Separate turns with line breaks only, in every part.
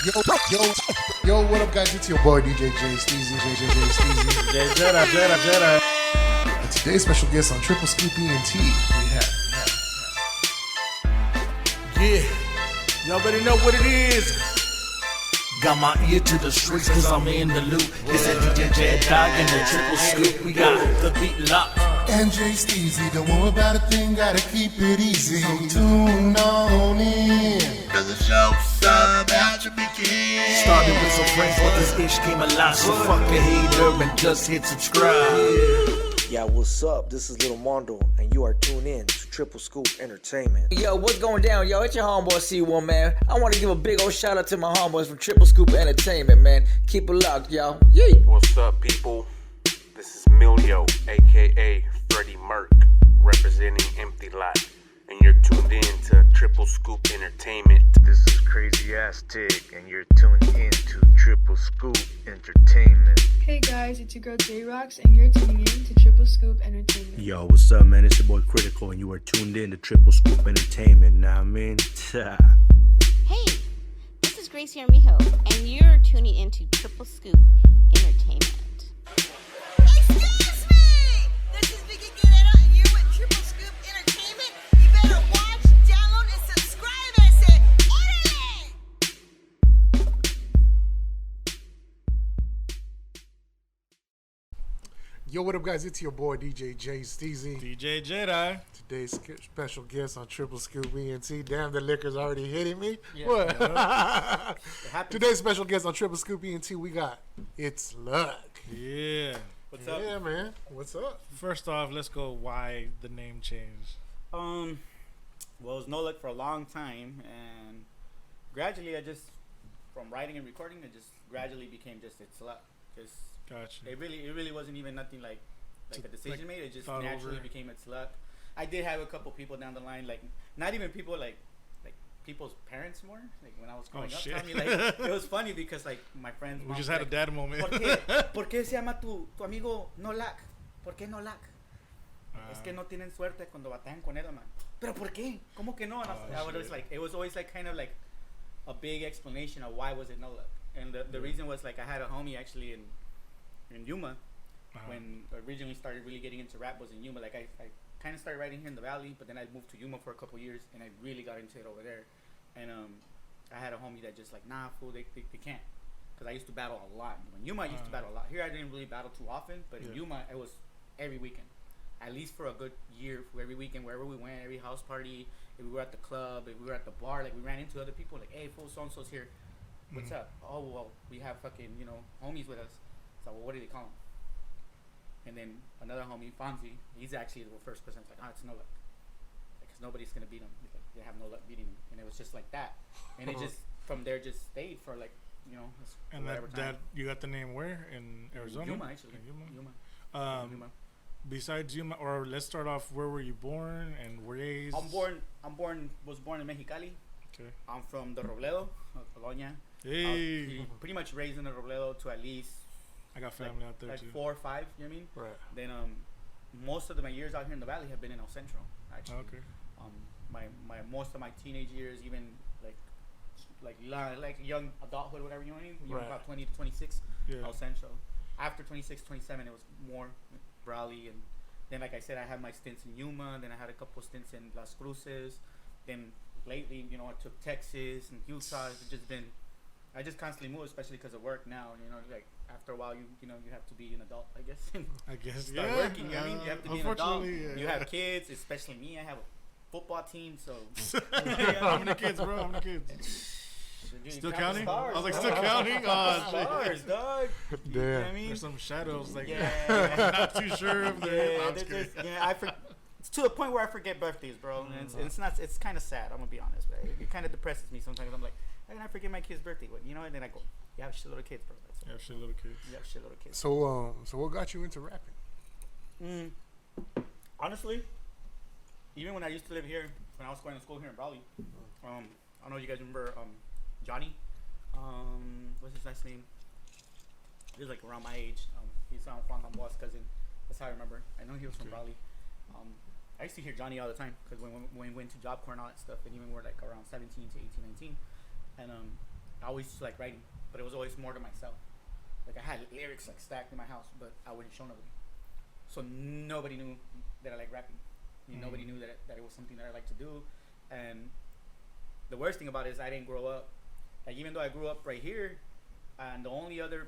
Yo, what up, guys? It's your boy DJ J Steezy, Steezy.
Jedi.
And today's special guest on Triple Scoop Ent, we have.
Yeah, you already know what it is. Got my ear to the streets cause I'm in the loop. It's a DJ Jedi and the triple scoop. We got the beat locked.
And J Steezy, don't worry about a thing, gotta keep it easy. So tune on in.
Cause the show's about to begin. Started with some friends, but this ish came alive. So fuck a hater and just hit subscribe.
Yeah, what's up? This is Little Mondo, and you are tuned in to Triple Scoop Entertainment.
Yo, what's going down, yo? It's your homeboy C1, man. I want to give a big old shout out to my homeboys from Triple Scoop Entertainment, man. Keep it locked, y'all. Yee!
What's up, people? This is Milio, aka Freddie Merc, representing Empty Lot, and you're tuned in to Triple Scoop Entertainment.
This is Crazy Ass Tig, and you're tuned in to Triple Scoop Entertainment.
Hey guys, it's your girl J-Rocks, and you're tuning in to Triple Scoop Entertainment.
Yo, what's up, man? It's your boy Critical, and you are tuned in to Triple Scoop Entertainment. Now, I mean,
Hey, this is Gracie Armijo, and you're tuning into Triple Scoop Entertainment.
Excuse me! This is Vicky Guerrero, and you're with Triple Scoop Entertainment. You better watch, download, and subscribe. I said, orderly!
Yo, what up, guys? It's your boy DJ J Steezy.
DJ Jedi.
Today's special guest on Triple Scoop Ent. Damn, the liquor's already hitting me.
Yeah,
What? Today's special guest on Triple Scoop Ent, we got It's Luck.
Yeah. What's up?
Yeah, man. What's up?
First off, let's go why the name change.
Well, it was no luck for a long time, and gradually, from writing and recording, it just gradually became just It's Luck. Just
Gotcha.
it really wasn't even nothing like a decision made. It just
thought
naturally
over.
became It's Luck. I did have a couple people down the line, like not even people like people's parents more. Like when I was growing up,
shit.
telling me like it was funny because like my friends.
We
moms
just
were
had a
like,
dad moment.
¿Por qué se llama tu amigo no luck? ¿Por qué no luck? Es que no tienen suerte cuando batallan con él, man. Pero ¿por qué? ¿Cómo que no? And I was always like, it was always like kind of like a big explanation of why was it no luck. And the reason was like I had a homie actually in Yuma when I originally started really getting into rap was in Yuma. Like I kind of started writing here in the Valley, but then I moved to Yuma for a couple years and I really got into it over there. And I had a homie that just like, nah, fool, they can't. Because I used to battle a lot. In Yuma, I used to battle a lot. Here, I didn't really battle too often, but in Yuma, it was every weekend. At least for a good year, for every weekend, wherever we went, every house party, if we were at the club, if we were at the bar, like we ran into other people, like, hey, fool, so-and-so's here. What's up? Oh, well, we have fucking, homies with us. So, well, what do they call them? And then another homie, Fonzie, he's actually the first person that's like, it's no luck. Because nobody's going to beat him. Like, they have no luck beating him. And it was just like that. And it just, from there, just stayed for like,
And that you got the name where? In Arizona?
Yuma, actually.
Yuma.
Yuma.
Besides Yuma, or let's start off, where were you born and raised?
Was born in Mexicali.
Okay.
I'm from the Robledo, Colonia.
Hey.
Pretty much raised in the Robledo to at least
I got family out there
like
too.
4 or 5, you know what I mean?
Right.
Then most of my years out here in the valley have been in El Centro, actually.
Okay.
My most of my teenage years, even like young adulthood, whatever you know what I mean? You know, about 20 to 26, El Centro. After 26, 27, it was more Raleigh, and then like I said, I had my stints in Yuma, and then I had a couple stints in Las Cruces. Then lately, I took Texas and Utah. It's just been, I just constantly move, especially because of work now. Like after a while, you have to be an adult, I guess.
I guess
start working. You know what I mean? You have to be an adult.
Yeah.
You have kids, especially me. I have a football team, so.
How many kids, bro? How many kids? Still counting?
Stars,
I was like,
bro.
still counting? Oh,
Stars, dog.
Damn.
You know what I mean?
There's some shadows, like,
Yeah.
I'm not too sure if they're. No, I'm just kidding.
It's to the point where I forget birthdays, bro. And it's not. It's kind of sad. I'm gonna be honest, but it kind of depresses me sometimes. I'm like, how can I forget my kid's birthday? But and then I go, you have shitload of kids, bro.
You have shitload of kids.
You have shitload of kids.
So what got you into rapping?
Honestly, even when I used to live here, when I was going to school here in Raleigh, I don't know if you guys remember Johnny. What's his last name? He was like around my age. He's Juan Gamboa's cousin. That's how I remember. I know he was from Raleigh. I used to hear Johnny all the time because when we went to Job Corps and all that stuff, and even we were like around 17 to 18, 19, and I always like writing, but it was always more to myself. Like I had lyrics like stacked in my house, but I wouldn't show nobody. So nobody knew that I like rapping. Nobody knew that it was something that I like to do. And the worst thing about it is I didn't grow up. Like even though I grew up right here, and the only other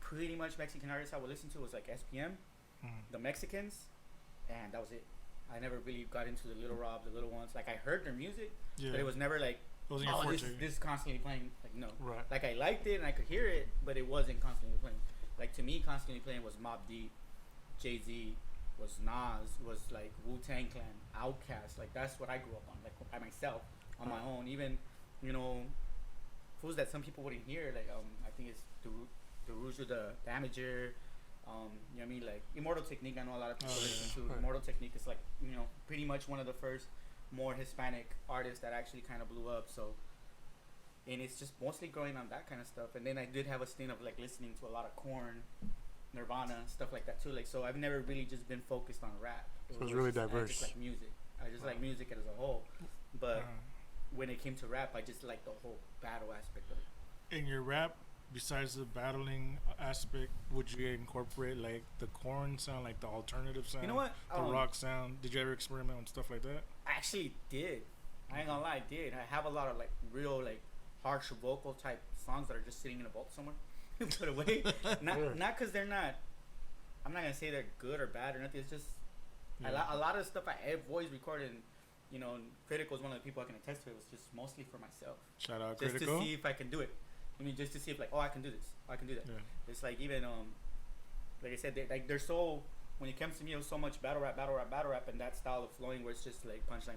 pretty much Mexican artists I would listen to was like SPM, the Mexicans, and that was it. I never really got into the Little Rob, the Little Ones. Like I heard their music, but it was never like, this is constantly playing. Like no,
Right.
like I liked it and I could hear it, but it wasn't constantly playing. Like to me, constantly playing was Mobb Deep, Jay-Z, was Nas, was like Wu-Tang Clan, Outkast. Like that's what I grew up on, like by myself, on my own. Even, fools that some people wouldn't hear, like I think it's Derujo the Damager, you know what I mean, like Immortal Technique. I know a lot of people listen to.
Right.
Immortal Technique is like, pretty much one of the first more Hispanic artists that actually kind of blew up. So, and it's just mostly growing on that kind of stuff. And then I did have a stint of like listening to a lot of Korn, Nirvana, stuff like that too. Like, so I've never really just been focused on rap.
So it's really diverse.
I just like music. I just like music as a whole. But when it came to rap, I just like the whole battle aspect of it.
In your rap, besides the battling aspect, would you incorporate like the Korn sound, like the alternative sound?
You know what?
The rock sound. Did you ever experiment with stuff like that?
I actually did. I ain't gonna lie, I did. I have a lot of like real like harsh vocal type songs that are just sitting in a vault somewhere, put away. Not because they're not. I'm not gonna say they're good or bad or nothing. It's just a lot of stuff I have voice recorded. And, Critical is one of the people I can attest to. It was just mostly for myself.
Shout out
just
Critical.
To see if I can do it. I mean, just to see if like, I can do this. I can do that.
Yeah.
It's like even like I said, they're so. When it comes to me, it was so much battle rap, and that style of flowing where it's just like punchline,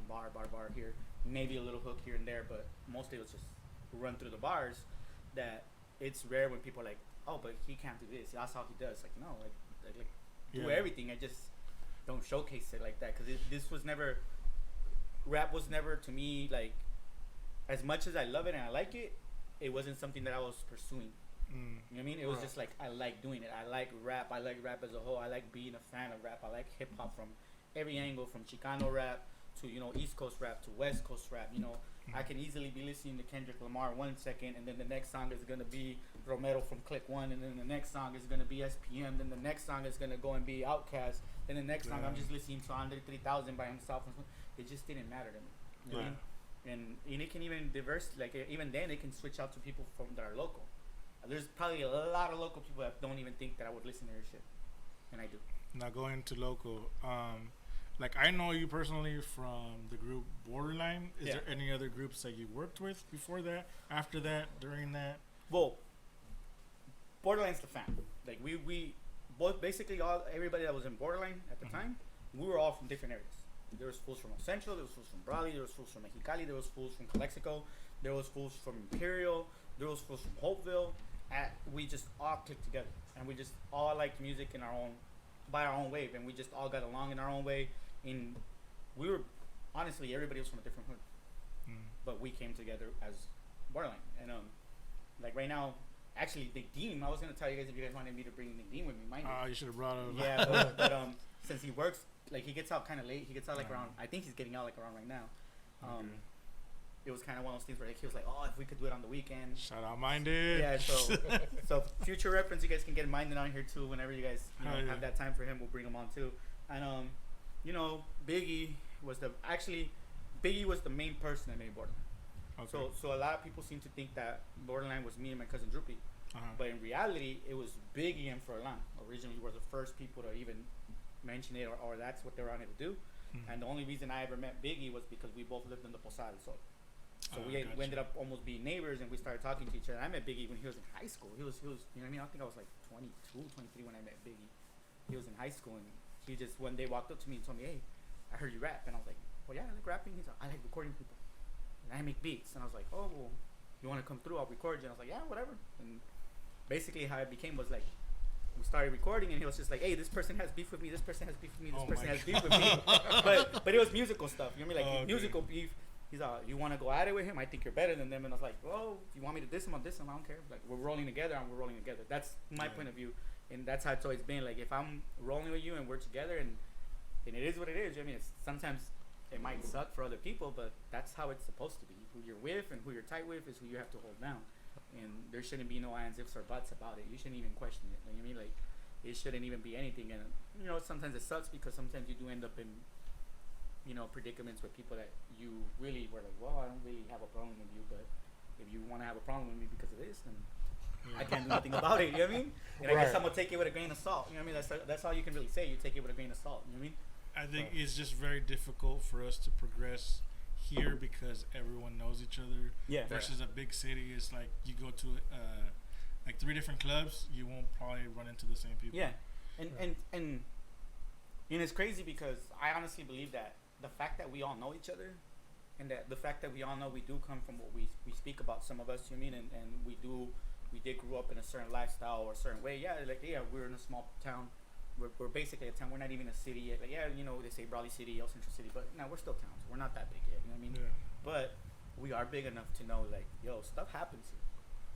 bar here, maybe a little hook here and there, but mostly it was just run through the bars. That it's rare when people are like, oh, but he can't do this. That's how he does. Like no, like do everything. I just don't showcase it like that because this was never. Rap was never to me like, as much as I love it and I like it, it wasn't something that I was pursuing. You know what I mean? It was just like I like doing it. I like rap. I like rap as a whole. I like being a fan of rap. I like hip hop from every angle, from Chicano rap to East Coast rap to West Coast rap. I can easily be listening to Kendrick Lamar 1 second, and then the next song is gonna be Romero from Click One, and then the next song is gonna be SPM. Then the next song is gonna go and be Outkast. Then the next song I'm just listening to Andre 3000 by himself. It just didn't matter to me. You know what I mean? And it can even diverse. Like even then, it can switch out to people from that are local. There's probably a lot of local people that don't even think that I would listen to their shit, and I do.
Now going to local, like I know you personally from the group Borderline. Is there any other groups that you worked with before that, after that, during that?
Well, Borderline's the fam. Like we both basically everybody that was in Borderline at the time, we were all from different areas. There was fools from El Centro, there was fools from Brawley, there was fools from Mexicali, there was fools from Calexico, there was fools from Imperial, there was fools from Hopeville. We just all clicked together, and we just all liked music in by our own wave, and we just all got along in our own way. And we were, honestly, everybody was from a different hood, but we came together as Borderline. And like right now, actually, Nadeem, I was gonna tell you guys if you guys wanted me to bring Nadeem with me. Mind you.
You should have brought him.
Yeah, but since he works, like he gets out kind of late. He gets out like around. I think he's getting out like around right now. It was kind of one of those things where like, he was like, "Oh, if we could do it on the weekend."
Shout out Minded.
Yeah, so future reference, you guys can get Minded on here too. Whenever you guys have that time for him, we'll bring him on too. And Biggie was the main person that made Borderline. Okay. So a lot of people seem to think that Borderline was me and my cousin Droopy, but in reality, it was Biggie and Furlan. Originally, were the first people to even mention it, or that's what they were wanting to do. And the only reason I ever met Biggie was because we both lived in the Posada. So we ended up almost being neighbors, and we started talking to each other. I met Biggie when he was in high school. He was, you know what I mean? I think I was like 22, 23 when I met Biggie. He was in high school, and he just one day walked up to me and told me, "Hey, I heard you rap." And I was like, "Well, yeah, I like rapping." He's like, "I like recording people, and I make beats." And I was like, "Oh, well, you want to come through? I'll record you." And I was like, "Yeah, whatever." And basically how it became was like, we started recording, and he was just like, "Hey, this person has beef with me. This person has beef with me. This person has beef with me." But it was musical stuff. You know what I mean? Like musical beef. He's like, "You want to go at it with him? I think you're better than them." And I was like, "Well, if you want me to diss him, I'll diss him. I don't care. Like, we're rolling together, and we're rolling together." That's my point of view, and that's how it's always been. Like, if I'm rolling with you and we're together, and it is what it is. I mean, it's sometimes it might suck for other people, but that's how it's supposed to be. Who you're with and who you're tight with is who you have to hold down. And there shouldn't be no ands, ifs, or buts about it. You shouldn't even question it. Like, I mean, like, it shouldn't even be anything. And, you know, sometimes it sucks because sometimes you do end up in, you know, predicaments with people that you really were like, well, I don't really have a problem with you, but if you want to have a problem with me because of this, then I can't do nothing about it. You know what I mean? And I guess I'm gonna take it with a grain of salt. You know what I mean? That's all you can really say. You take it with a grain of salt. You know what I mean?
I think it's just very difficult for us to progress here because everyone knows each other.
Yeah.
Versus a big city, it's like you go to like 3 different clubs, you won't probably run into the same people.
Yeah, and it's crazy because I honestly believe that the fact that we all know each other, and that the fact that we all know we do come from what we speak about, some of us, you know what I mean, and we did grow up in a certain lifestyle or a certain way. Yeah, like, yeah, we're in a small town. We're basically a town. We're not even a city yet. Like, yeah, you know, they say Brawley City, El Central City, but no, we're still towns. We're not that big yet. You know what I mean?
Yeah.
But we are big enough to know, like, yo, stuff happens here.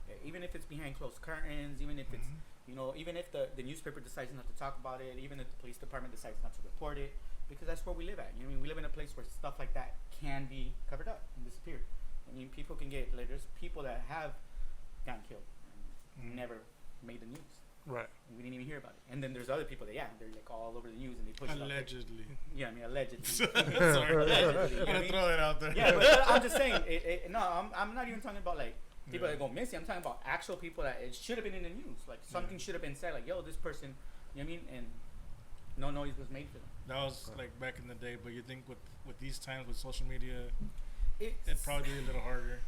Yeah, even if it's behind closed curtains, even if it's, you know, even if the newspaper decides not to talk about it, even if the police department decides not to report it, because that's where we live at. You know what I mean? We live in a place where stuff like that can be covered up and disappear. I mean, people can get, like, there's people that have gotten killed and never made the news.
Right.
And we didn't even hear about it. And then there's other people that, yeah, they're like all over the news and they push
allegedly.
it out there. Yeah, I mean, allegedly.
Sorry.
Allegedly.
I'm gonna throw it out there.
Yeah, but I'm just saying, no, I'm not even talking about like people that go missing. I'm talking about actual people that it should have been in the news. Like something should have been said, like, yo, this person, you know what I mean? And no noise was made for them.
That was like back in the day, but you think with these times with social media, it'd probably be a little harder.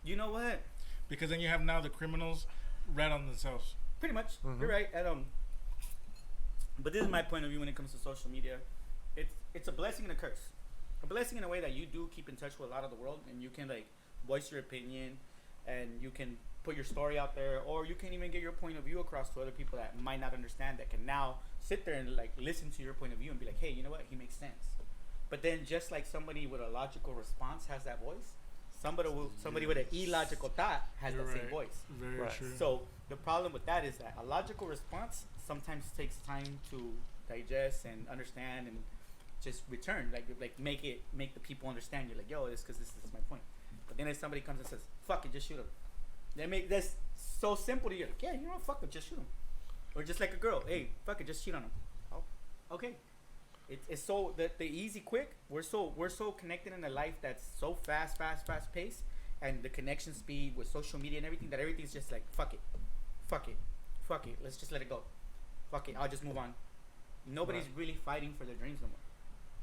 You know what?
Because then you have now the criminals rat on themselves.
Pretty much, you're right. But this is my point of view when it comes to social media. It's a blessing and a curse. A blessing in a way that you do keep in touch with a lot of the world, and you can like voice your opinion, and you can put your story out there, or you can even get your point of view across to other people that might not understand, that can now sit there and like listen to your point of view and be like, hey, you know what? He makes sense. But then just like somebody with a logical response has that voice, somebody with an illogical thought has the same voice.
Very true.
So the problem with that is that a logical response sometimes takes time to digest and understand and just return, like make the people understand. You're like, yo, this because this is my point. But then if somebody comes and says, fuck it, just shoot him. That's so simple to you. Like, yeah, you know what, fuck it, just shoot him. Or just like a girl, hey, fuck it, just cheat on him. Oh, okay. It's so the easy, quick. We're so connected in a life that's so fast paced, and the connection speed with social media and everything, that everything's just like fuck it. Let's just let it go. Fuck it, I'll just move on. Nobody's really fighting for their dreams no more.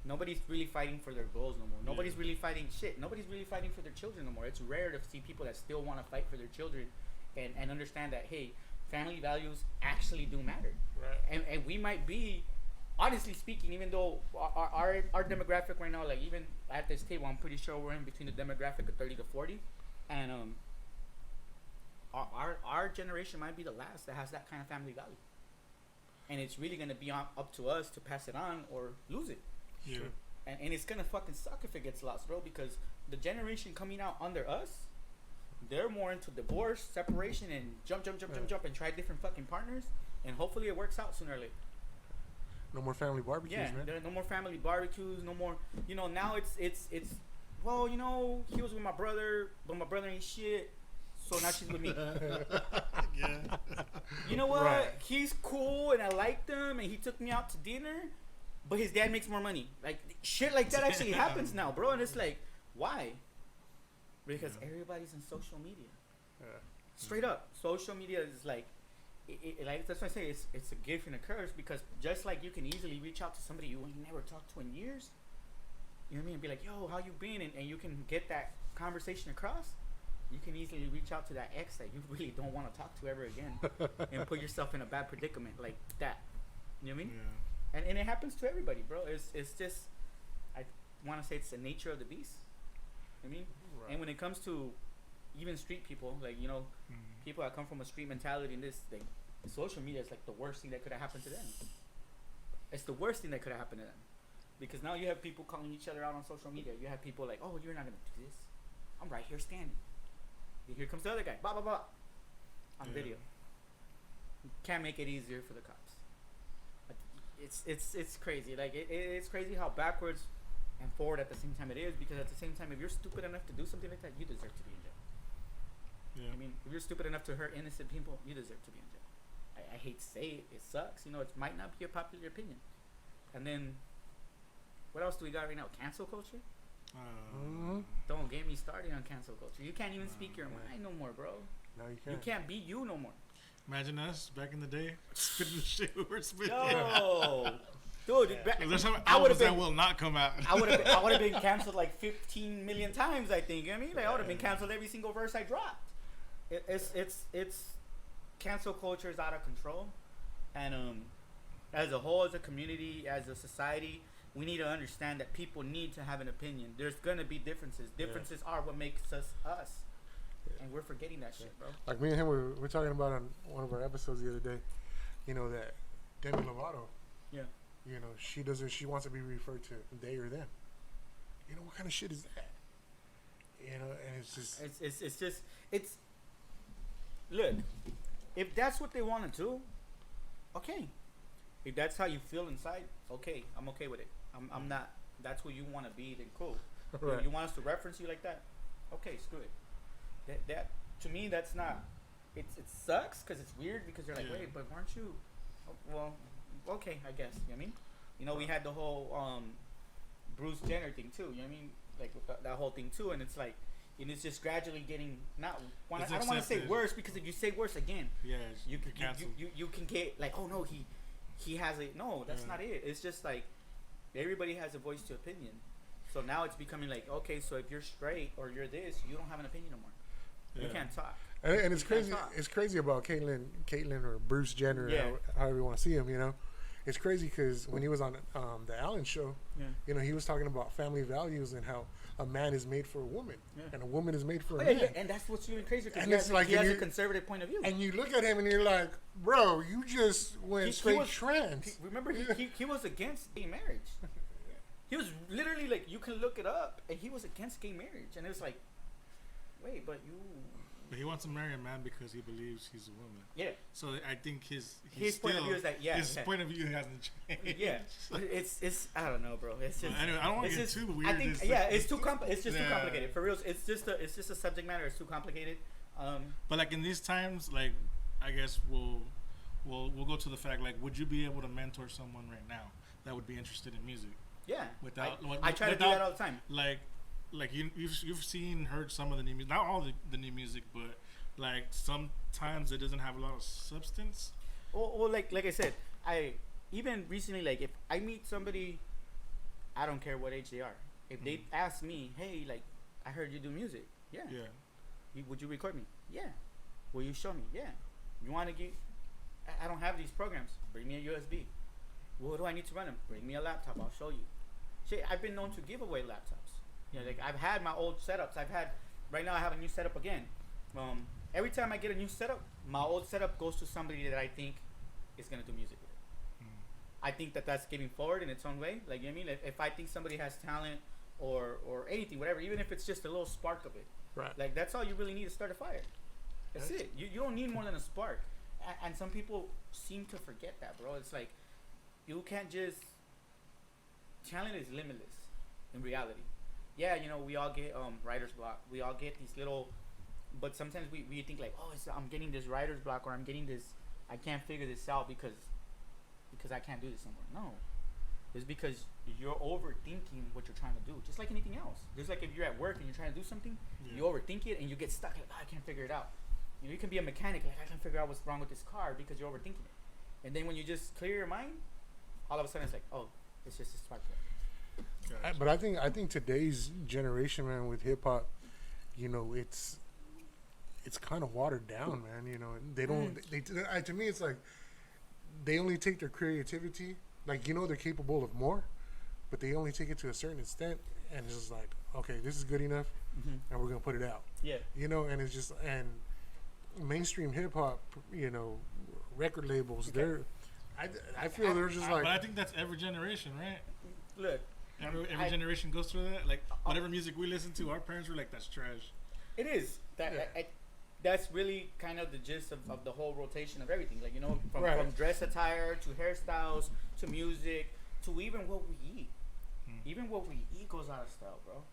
Nobody's really fighting for their goals no more. Nobody's really fighting shit. Nobody's really fighting for their children no more. It's rare to see people that still want to fight for their children, and understand that, hey, family values actually do matter. Right. And we might be, honestly speaking, even though our demographic right now, like even at this table, I'm pretty sure we're in between the demographic of 30 to 40, and our generation might be the last that has that kind of family value, and it's really gonna be up to us to pass it on or lose it.
Yeah.
And it's gonna fucking suck if it gets lost, bro, because the generation coming out under us, they're more into divorce, separation, and jump, and try different fucking partners, and hopefully it works out sooner or later.
No more family barbecues, man.
There are no more family barbecues. No more. You know, now it's. Well, you know, he was with my brother, but my brother ain't shit, so now she's with me.
Yeah.
You know what? Right. He's cool, and I liked him, and he took me out to dinner, but his dad makes more money. Like shit, like that actually happens now, bro. And it's like, why? Because everybody's in social media. Straight up, social media is like. Like that's why I say it's a gift and a curse, because just like you can easily reach out to somebody you ain't never talked to in years, you know what I mean, and be like, yo, how you been, and you can get that conversation across. You can easily reach out to that ex that you really don't want to talk to ever again, and put yourself in a bad predicament like that. You know what I mean? Yeah. And it happens to everybody, bro. It's just, I want to say it's the nature of the beast. You know what I mean? Right. And when it comes to even street people, like, you know, people that come from a street mentality, and this thing, social media is like the worst thing that could have happened to them. It's the worst thing that could have happened to them, because now you have people calling each other out on social media. You have people like, oh, you're not gonna do this. I'm right here standing. Here comes the other guy, blah blah blah, on video. Can't make it easier for the cops. It's crazy. Like it's crazy how backwards and forward at the same time it is, because at the same time, if you're stupid enough to do something like that, you deserve to be in jail.
Yeah.
I mean, if you're stupid enough to hurt innocent people, you deserve to be in jail. I hate to say it, it sucks. You know, it might not be a popular opinion. And then, what else do we got right now? Cancel culture? Don't get me started on cancel culture. You can't even speak your mind no more, bro.
No, you
You
can't.
can't be you no more.
Imagine us back in the day spitting the shit we were spitting.
Yo, dude,
There's some
I would have
albums that
been.
will not come out.
I would have been canceled like 15 million times. I think. You know what I mean, like, I would have been canceled every single verse I dropped. It's cancel culture is out of control, and as a whole, as a community, as a society, we need to understand that people need to have an opinion. There's gonna be differences. Differences are what makes us us, and we're forgetting that shit, bro.
Like me and him we're talking about on one of our episodes the other day. You know that Demi Lovato.
Yeah.
You know she wants to be referred to they or them. You know what kind of shit is that? You know, and it's just
it's look, if that's what they want to do, okay. If that's how you feel inside, okay, I'm okay with it. I'm not. That's who you want to be, then cool.
Right.
If you want us to reference you like that, okay, screw it. That to me, that's not. It sucks because it's weird because you're like, wait, but weren't you? Oh, well, okay, I guess. You know what I mean? You know, we had the whole Bruce Jenner thing too. You know what I mean? Like with that whole thing too, and it's like. And it's just gradually getting not. I don't want to say worse because if you say worse again, you can get like, oh no, he has a no. That's not it. It's just like everybody has a voice to opinion. So now it's becoming like, okay, so if you're straight or you're this, you don't have an opinion no more. You can't talk.
And it's crazy. It's crazy about Caitlyn or Bruce Jenner, however you want to see him. You know, it's crazy because when he was on the Ellen show, you know, he was talking about family values and how a man is made for a woman and a woman is made for a man. Yeah.
And that's what's really crazy because he has a conservative point of view.
And you look at him and you're like, bro, you just went straight trans.
Remember, he was against gay marriage. He was literally like, you can look it up, and he was against gay marriage, and it was like, wait, but you.
But he wants to marry a man because he believes he's a woman.
Yeah.
So I think his
point of view is that
his point of view hasn't changed.
Yeah. It's I don't know, bro. It's just.
Anyway, I don't want to get too weird.
I think it's too It's just too complicated. For real, it's just a subject matter. It's too complicated.
But like in these times, like I guess we'll go to the fact, like, would you be able to mentor someone right now that would be interested in music?
Yeah.
I
try to do that all the time.
Like you've heard some of the new music, not all the new music, but like sometimes it doesn't have a lot of substance.
Well, like I said, I even recently, like, if I meet somebody, I don't care what age they are. If they ask me, hey, like, I heard you do music, would you record me? Yeah. Will you show me? Yeah. You want to get? I don't have these programs. Bring me a USB. What do I need to run them? Bring me a laptop. I'll show you. Shit, I've been known to give away laptops. You know, like I've had my old setups. Right now I have a new setup again. Every time I get a new setup, my old setup goes to somebody that I think is gonna do music with it. I think that's getting forward in its own way. Like, you know what I mean? If I think somebody has talent or anything, whatever, even if it's just a little spark of it,
right?
Like that's all you really need to start a fire. That's it. You don't need more than a spark. And some people seem to forget that, bro. It's like you can't just. Talent is limitless in reality. Yeah, you know, we all get writer's block. We all get these little, but sometimes we think like, oh, I'm getting this writer's block, or I'm getting this, I can't figure this out because I can't do this anymore. No, it's because you're overthinking what you're trying to do. Just like anything else. Just like if you're at work and you're trying to do something, you overthink it and you get stuck. Like, I can't figure it out. You know, you can be a mechanic. Like, I can't figure out what's wrong with this car because you're overthinking it. And then when you just clear your mind, all of a sudden it's like, oh, it's just a spark plug.
But I think today's generation, man, with hip hop, you know, it's kind of watered down, man. You know, they don't. To me, it's like they only take their creativity, like, you know, they're capable of more, but they only take it to a certain extent, and it's just like, okay, this is good enough, and we're gonna put it out.
Yeah.
You know, and it's just mainstream hip hop, you know, record labels, they're. I feel they're just like.
But I think that's every generation, right?
Look.
Every generation goes through that. Like, whatever music we listen to, our parents were like, that's trash.
It is. That's really kind of the gist of the whole rotation of everything. Like, you know, from dress attire to hairstyles to music to even what we eat. even what we eat goes out of style, bro.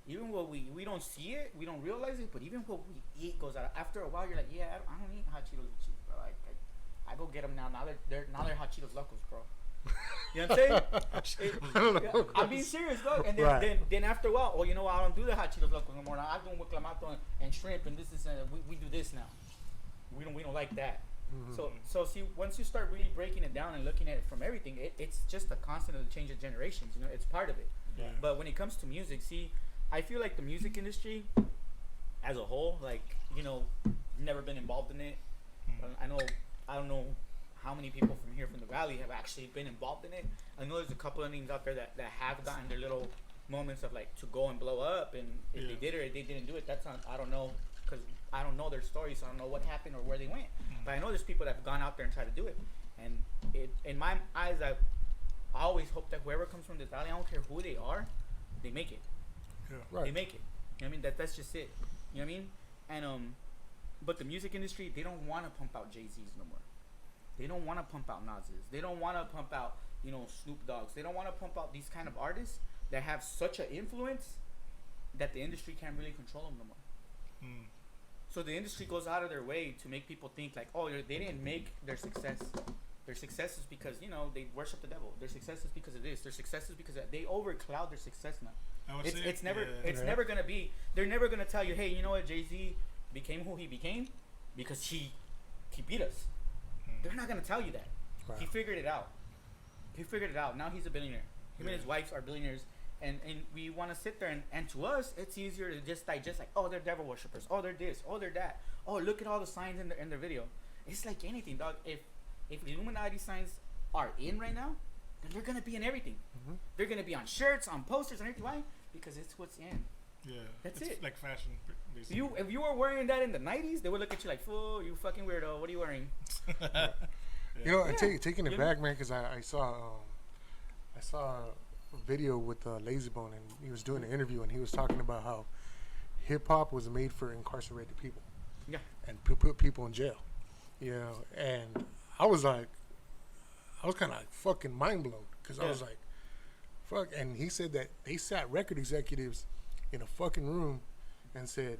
Even what we don't see it, we don't realize it, but even what we eat goes out. After a while, you're like, yeah, I don't eat hot Cheetos with cheese, bro. I go get them now. Now they're hot Cheetos locos, bro. You know what I'm saying?
I don't know.
I'm being serious, dog. And then,
Right.
then after a while, oh, you know what? I don't do the hot Cheetos locos no more. Now I do them with clamato and shrimp, and this is we do this now. We don't like that. So see, once you start really breaking it down and looking at it from everything, it's just a constant of the change of generations. You know, it's part of it.
Yeah.
But when it comes to music, see, I feel like the music industry as a whole, like, you know, never been involved in it. I don't know how many people from here from the valley have actually been involved in it. I know there's a couple of names out there that have gotten their little moments of like to go and blow up, and if they did or if they didn't do it, that's not, I don't know, because I don't know their stories, so I don't know what happened or where they went. But I know there's people that have gone out there and tried to do it, and it, in my eyes, I always hope that whoever comes from this valley, I don't care who they are, they make it.
Yeah.
Right.
They make it. You know what I mean? That's just it. You know what I mean? And but the music industry, they don't want to pump out Jay-Z's no more. They don't want to pump out Nas's. They don't want to pump out, you know, Snoop Dogg's. They don't want to pump out these kind of artists that have such an influence that the industry can't really control them no more. So the industry goes out of their way to make people think like, oh, they didn't make their success. Their success is because, you know, they worship the devil. Their success is because of this. Their success is because of that. They overcloud their success now. It's never gonna be. They're never gonna tell you, hey, you know what, Jay-Z became who he became because he beat us. They're not gonna tell you that. He figured it out. Now he's a billionaire. Him and his wife are billionaires, and we want to sit there and to us, it's easier to just digest like, oh, they're devil worshippers. Oh, they're this. Oh, they're that. Oh, look at all the signs in their video. It's like anything, dog. If Illuminati signs are in right now, then they're gonna be in everything. They're gonna be on shirts, on posters, and everything. Why? Because it's what's in.
Yeah,
That's
it's
it.
like fashion. Basically.
If you were wearing that in the 90s, they would look at you like, fool, you fucking weirdo. What are you wearing?
You know, taking it back, man, because I saw a video with Lazy Bone, and he was doing an interview, and he was talking about how hip hop was made for incarcerated people, and put people in jail, you know. And I was kind of like fucking mind blown because I was like, fuck. And he said that they sat record executives in a fucking room and said,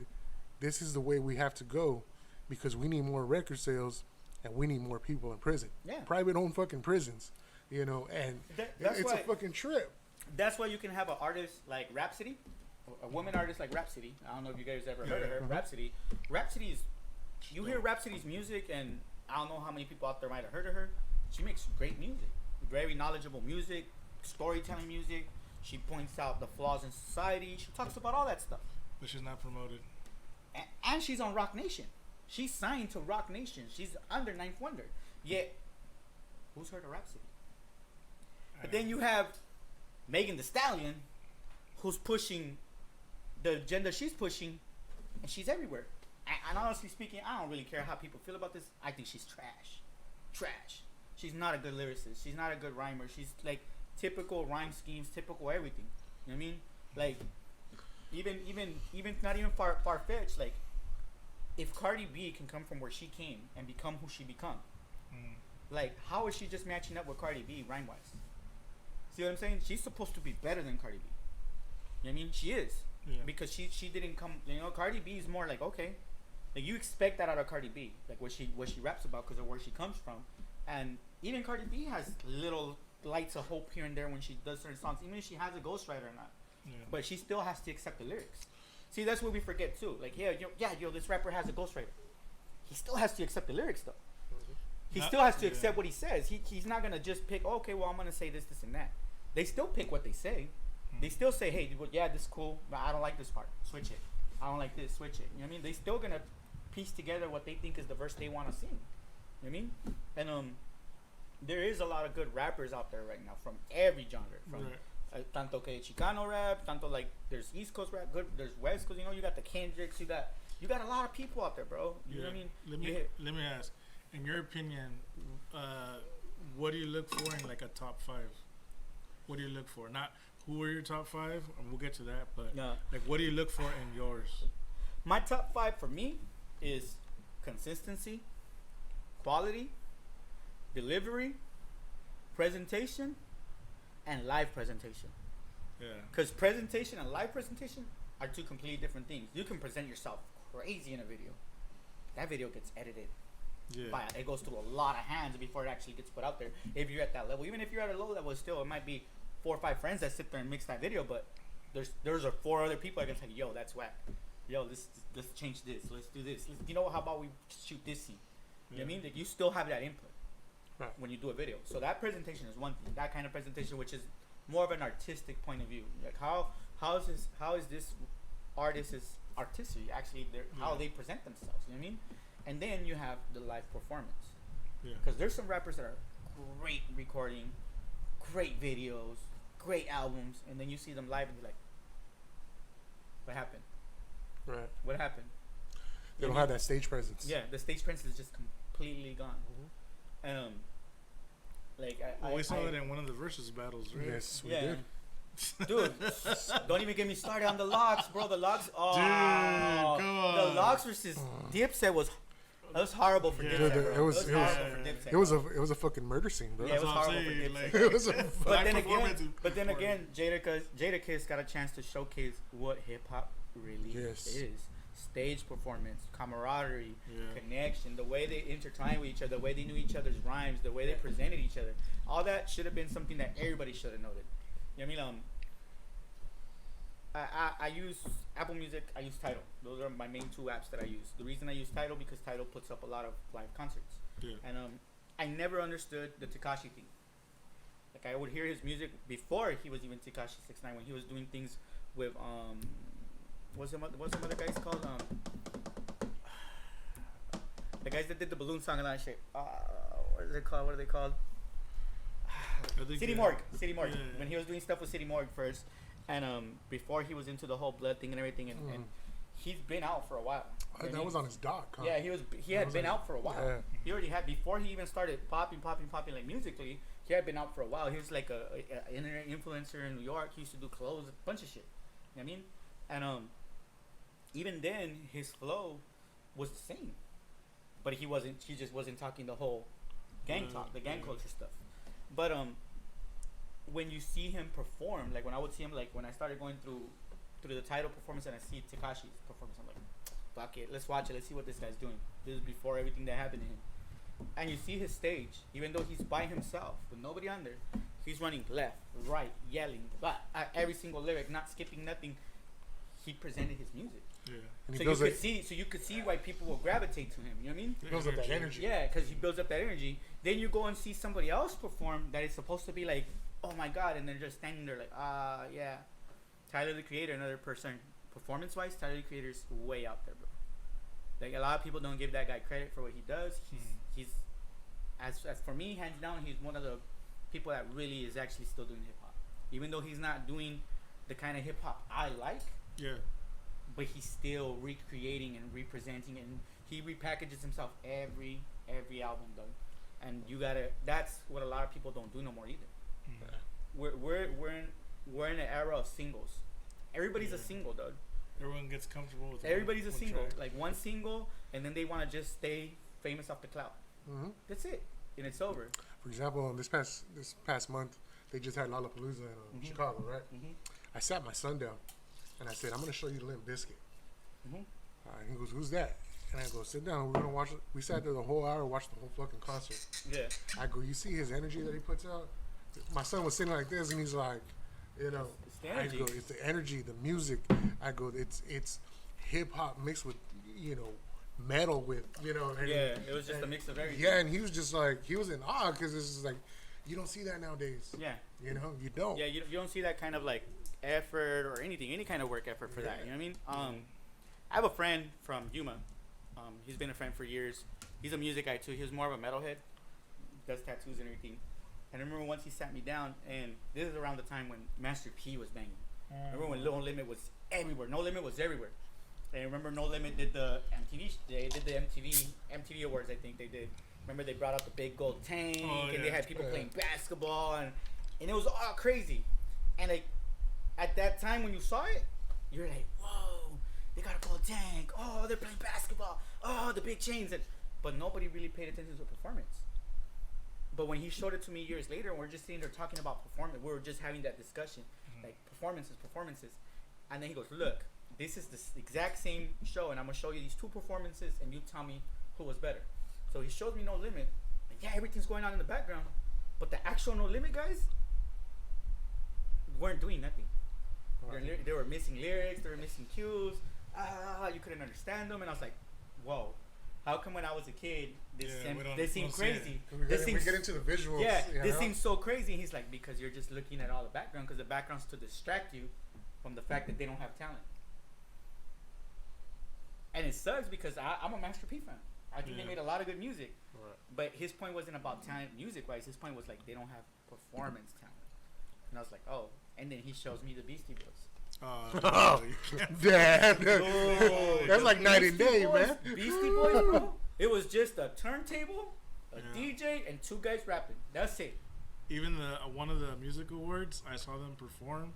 this is the way we have to go because we need more record sales and we need more people in prison. Yeah. Private owned fucking prisons, you know, and it's a fucking trip.
That's why you can have an artist like Rhapsody, a woman artist like Rhapsody. I don't know if you guys ever heard of her. Rhapsody. Rhapsody's, you hear Rhapsody's music, and I don't know how many people out there might have heard of her. She makes great music, very knowledgeable music, storytelling music. She points out the flaws in society. She talks about all that stuff.
But she's not promoted.
And she's on Rock Nation. She's signed to Rock Nation. She's under Ninth Wonder. Yet, who's heard of Rhapsody? But then you have Megan Thee Stallion, who's pushing the agenda she's pushing, and she's everywhere. And honestly speaking, I don't really care how people feel about this. I think she's trash. Trash. She's not a good lyricist. She's not a good rhymer. She's like typical rhyme schemes, typical everything. You know what I mean? Like, even not even far-fetched, like, if Cardi B can come from where she came and become who she become, like, how is she just matching up with Cardi B rhyme-wise? See what I'm saying? She's supposed to be better than Cardi B. You know what I mean? She is. Yeah. Because she didn't come, you know, Cardi B is more like, okay, like, you expect that out of Cardi B, like what she raps about because of where she comes from. And even Cardi B has little lights of hope here and there when she does certain songs, even if she has a ghostwriter or not. Yeah. But she still has to accept the lyrics. See, that's what we forget too. Like, this rapper has a ghostwriter. He still has to accept the lyrics though. He still has to accept what he says. He's not gonna just pick, okay, well, I'm gonna say this, and that. They still pick what they say. They still say, hey, well, yeah, this is cool, but I don't like this part. Switch it. I don't like this. Switch it. You know what I mean? They still gonna piece together what they think is the verse they want to sing. You know what I mean? And there is a lot of good rappers out there right now from every genre. From tanto que Chicano rap, tanto like there's East Coast rap, good. There's West Coast. You know, you got the Kendricks. You got a lot of people out there, bro. You know what I mean?
Let me ask, in your opinion, what do you look for in like a top 5? What do you look for? Not who are your top 5, and we'll get to that. But like, what do you look for in yours?
My top 5 for me is consistency, quality, delivery, presentation, and live presentation.
Yeah.
Because presentation and live presentation are two completely different things. You can present yourself crazy in a video. That video gets edited.
Yeah.
It goes through a lot of hands before it actually gets put out there. If you're at that level, even if you're at a low level, still it might be 4 or 5 friends that sit there and mix that video. But there's 4 other people that can say, yo, that's whack. Yo, let's change this. Let's do this. You know, how about we shoot this scene? You know what I mean? Like, you still have that input when you do a video. So that presentation is one thing. That kind of presentation, which is more of an artistic point of view. Like how is this artist's artistry actually how they present themselves? You know what I mean? And then you have the live performance. Because there's some rappers that are great recording, great videos, great albums, and then you see them live and you're like, what happened?
Right.
What happened?
They don't have that stage presence.
Yeah, the stage presence is just completely gone.
We saw it in one of the versus battles, right?
Yes, we did.
Dude, don't even get me started on the Locks, bro. The Locks,
Dude, come on.
The Locks versus Dipset was horrible for Dipset, bro.
It was a fucking murder scene, bro.
Yeah, it was horrible for Dipset.
It was
but then again, Jadakiss got a chance to showcase what hip hop really is. Stage performance, camaraderie, connection, the way they intertwined with each other, the way they knew each other's rhymes, the way they presented each other. All that should have been something that everybody should have noted. You know what I mean? I use Apple Music, I use Tidal. Those are my main 2 apps that I use. The reason I use Tidal because Tidal puts up a lot of live concerts.
Yeah.
And I never understood the Tekashi thing. Like, I would hear his music before he was even Tekashi 6ix9ine, when he was doing things with what's some other guys called? The guys that did the balloon song and all that shit. What is it called? What are they called? City Morgue. City Morgue.
Yeah.
When he was doing stuff with City Morgue first, and before he was into the whole blood thing and everything, and he's been out for a while.
That was on his doc. Huh?
Yeah, he had been out for a while.
Yeah.
He already had, before he even started popping like musically. He had been out for a while. He was like a internet influencer in New York. He used to do clothes, a bunch of shit. You know what I mean? And even then, his flow was the same, but he just wasn't talking the whole gang talk, the gang culture stuff. But when you see him perform, like when I would see him, like when I started going through the Tidal performance and I see Tekashi's performance, I'm like, fuck it, let's watch it, let's see what this guy's doing. This is before everything that happened to him. And you see his stage, even though he's by himself with nobody on there, he's running left, right, yelling, but every single lyric, not skipping nothing. He presented his music. Yeah. So you could see why people will gravitate to him. You know what I mean?
He builds up that energy.
Yeah, because he builds up that energy. Then you go and see somebody else perform that is supposed to be like, oh my god, and they're just standing there like, yeah. Tyler the Creator, another person, performance-wise, Tyler the Creator's way out there, bro. Like, a lot of people don't give that guy credit for what he does. He's as for me, hands down, he's one of the people that really is actually still doing hip hop, even though he's not doing the kind of hip hop I like.
Yeah.
But he's still recreating and representing, and he repackages himself every album, though. And that's what a lot of people don't do no more either. We're in an era of singles. Everybody's a single, dog.
Everyone gets comfortable with
everybody's a single,
track.
like one single, and then they want to just stay famous off the clout. That's it, and it's over.
For example, this past month, they just had Lollapalooza in Chicago, right? I sat my son down, and I said, "I'm going to show you Limp Bizkit." He goes, "Who's that?" And I go, "Sit down. We're gonna watch it." We sat there the whole hour, watched the whole fucking concert.
Yeah.
I go, "You see his energy that he puts out?" My son was sitting like this, and he's like, you know,
it's the energy.
I go, "It's the energy, the music." I go, "It's hip hop mixed with, you know, metal with, you know." And,
yeah, it was just a mix of everything.
Yeah, and he was just like, he was in awe because this is like, you don't see that nowadays.
Yeah.
You know, you don't.
Yeah, you don't see that kind of like effort or anything, any kind of work effort for that. You know what I mean? I have a friend from Yuma. He's been a friend for years. He's a music guy too. He was more of a metalhead. Does tattoos and everything. And I remember once he sat me down, and this is around the time when Master P was banging. Remember when No Limit was everywhere? No Limit was everywhere. And I remember No Limit did the MTV. They did the MTV Awards. I think they did. Remember they brought out the big gold tank, and they had people playing basketball, and it was all crazy. And like at that time when you saw it, you're like, whoa, they got a gold tank. Oh, they're playing basketball. Oh, the big chains. But nobody really paid attention to the performance. But when he showed it to me years later, and we're just sitting there talking about performance, we were just having that discussion. like performances, and then he goes, look, this is the exact same show, and I'm gonna show you these two performances, and you tell me who was better. So he shows me No Limit, and yeah, everything's going on in the background, but the actual No Limit guys weren't doing nothing. They were missing lyrics, they were missing cues. You couldn't understand them, and I was like, whoa. How come when I was a kid, this seemed crazy?
We get into the visuals.
Yeah, this seems so crazy. And he's like, because you're just looking at all the background, because the background's to distract you from the fact that they don't have talent. And it sucks because I'm a Master P fan. I think they made a lot of good music. Right. But his point wasn't about talent music-wise. His point was like, they don't have performance talent. And I was like, oh. And then he shows me the Beastie Boys.
Oh, damn. That's like night and day, man.
Beastie Boys, bro. It was just a turntable, a DJ, and two guys rapping. That's it.
Even one of the music awards, I saw them perform.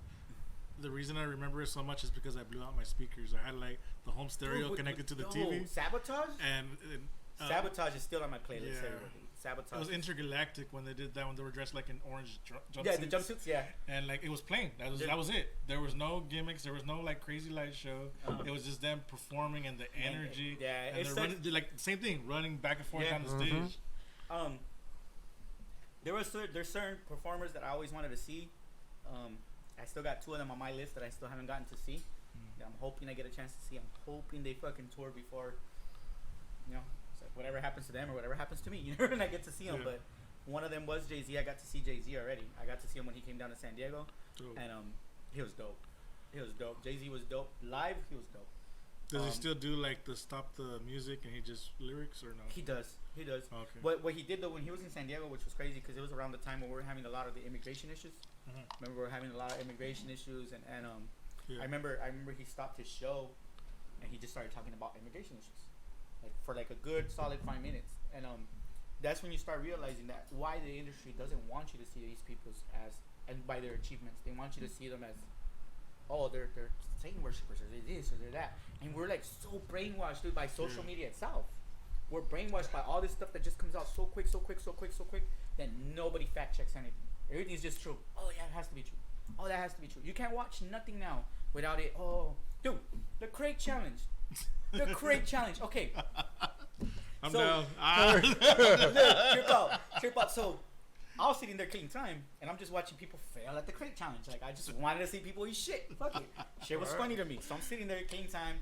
The reason I remember it so much is because I blew out my speakers. I had like the home stereo connected to the TV.
Sabotage?
And
Sabotage is still on my playlist. Yeah. Sabotage.
It was intergalactic when they did that, when they were dressed like in orange jumpsuits.
Yeah, the jumpsuits, yeah.
And like it was plain. That was it. There was no gimmicks. There was no like crazy light show. It was just them performing and the energy.
Yeah,
and they're running, like same thing, running back and forth down the stage.
There's certain performers that I always wanted to see. I still got two of them on my list that I still haven't gotten to see. That I'm hoping I get a chance to see. I'm hoping they fucking tour before, it's like whatever happens to them or whatever happens to me, and I get to see them. But one of them was Jay-Z. I got to see Jay-Z already. I got to see him when he came down to San Diego, and he was dope. Jay-Z was dope. Live, he was dope.
Does he still do like the stop the music and he just lyrics or no?
He does. Okay. What he did though when he was in San Diego, which was crazy because it was around the time when we were having a lot of the immigration issues. Remember we were having a lot of immigration issues, and I remember he stopped his show, and he just started talking about immigration issues, like for like a good solid 5 minutes, and that's when you start realizing that why the industry doesn't want you to see these people as and by their achievements. They want you to see them as, oh, they're Satan worshippers, or they're this or they're that, and we're like so brainwashed, dude, by social media itself. We're brainwashed by all this stuff that just comes out so quick that nobody fact checks anything. Everything's just true. Oh yeah, it has to be true. Oh, that has to be true. You can't watch nothing now without it. Oh, dude, the crate challenge. The crate challenge. Okay.
I'm down.
Look, trip out. So I was sitting there killing time, and I'm just watching people fail at the crate challenge. Like I just wanted to see people eat shit. Fuck it. Shit was funny to me. So I'm sitting there killing time,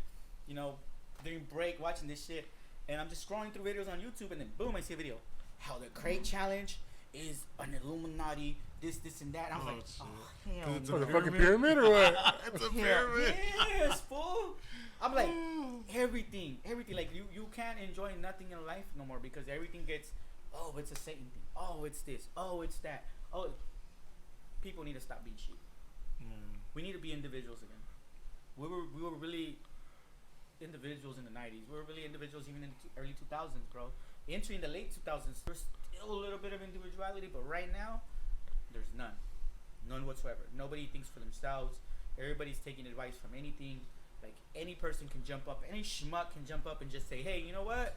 during break watching this shit, and I'm just scrolling through videos on YouTube, and then boom, I see a video. How the crate challenge is an Illuminati, this and that. And I was like, oh, hell
no. The fucking pyramid or what?
It's a pyramid.
Yes, fool. I'm like, everything. Like, you can't enjoy nothing in life no more because everything gets, oh, it's a Satan thing. Oh, it's this. Oh, it's that. Oh, people need to stop being sheep. We need to be individuals again. We were really individuals in the 90s. We were really individuals even in the early 2000s, bro. Entering the late 2000s, there's still a little bit of individuality, but right now, there's none whatsoever. Nobody thinks for themselves. Everybody's taking advice from anything. Like, any person can jump up, any schmuck can jump up and just say, hey, you know what,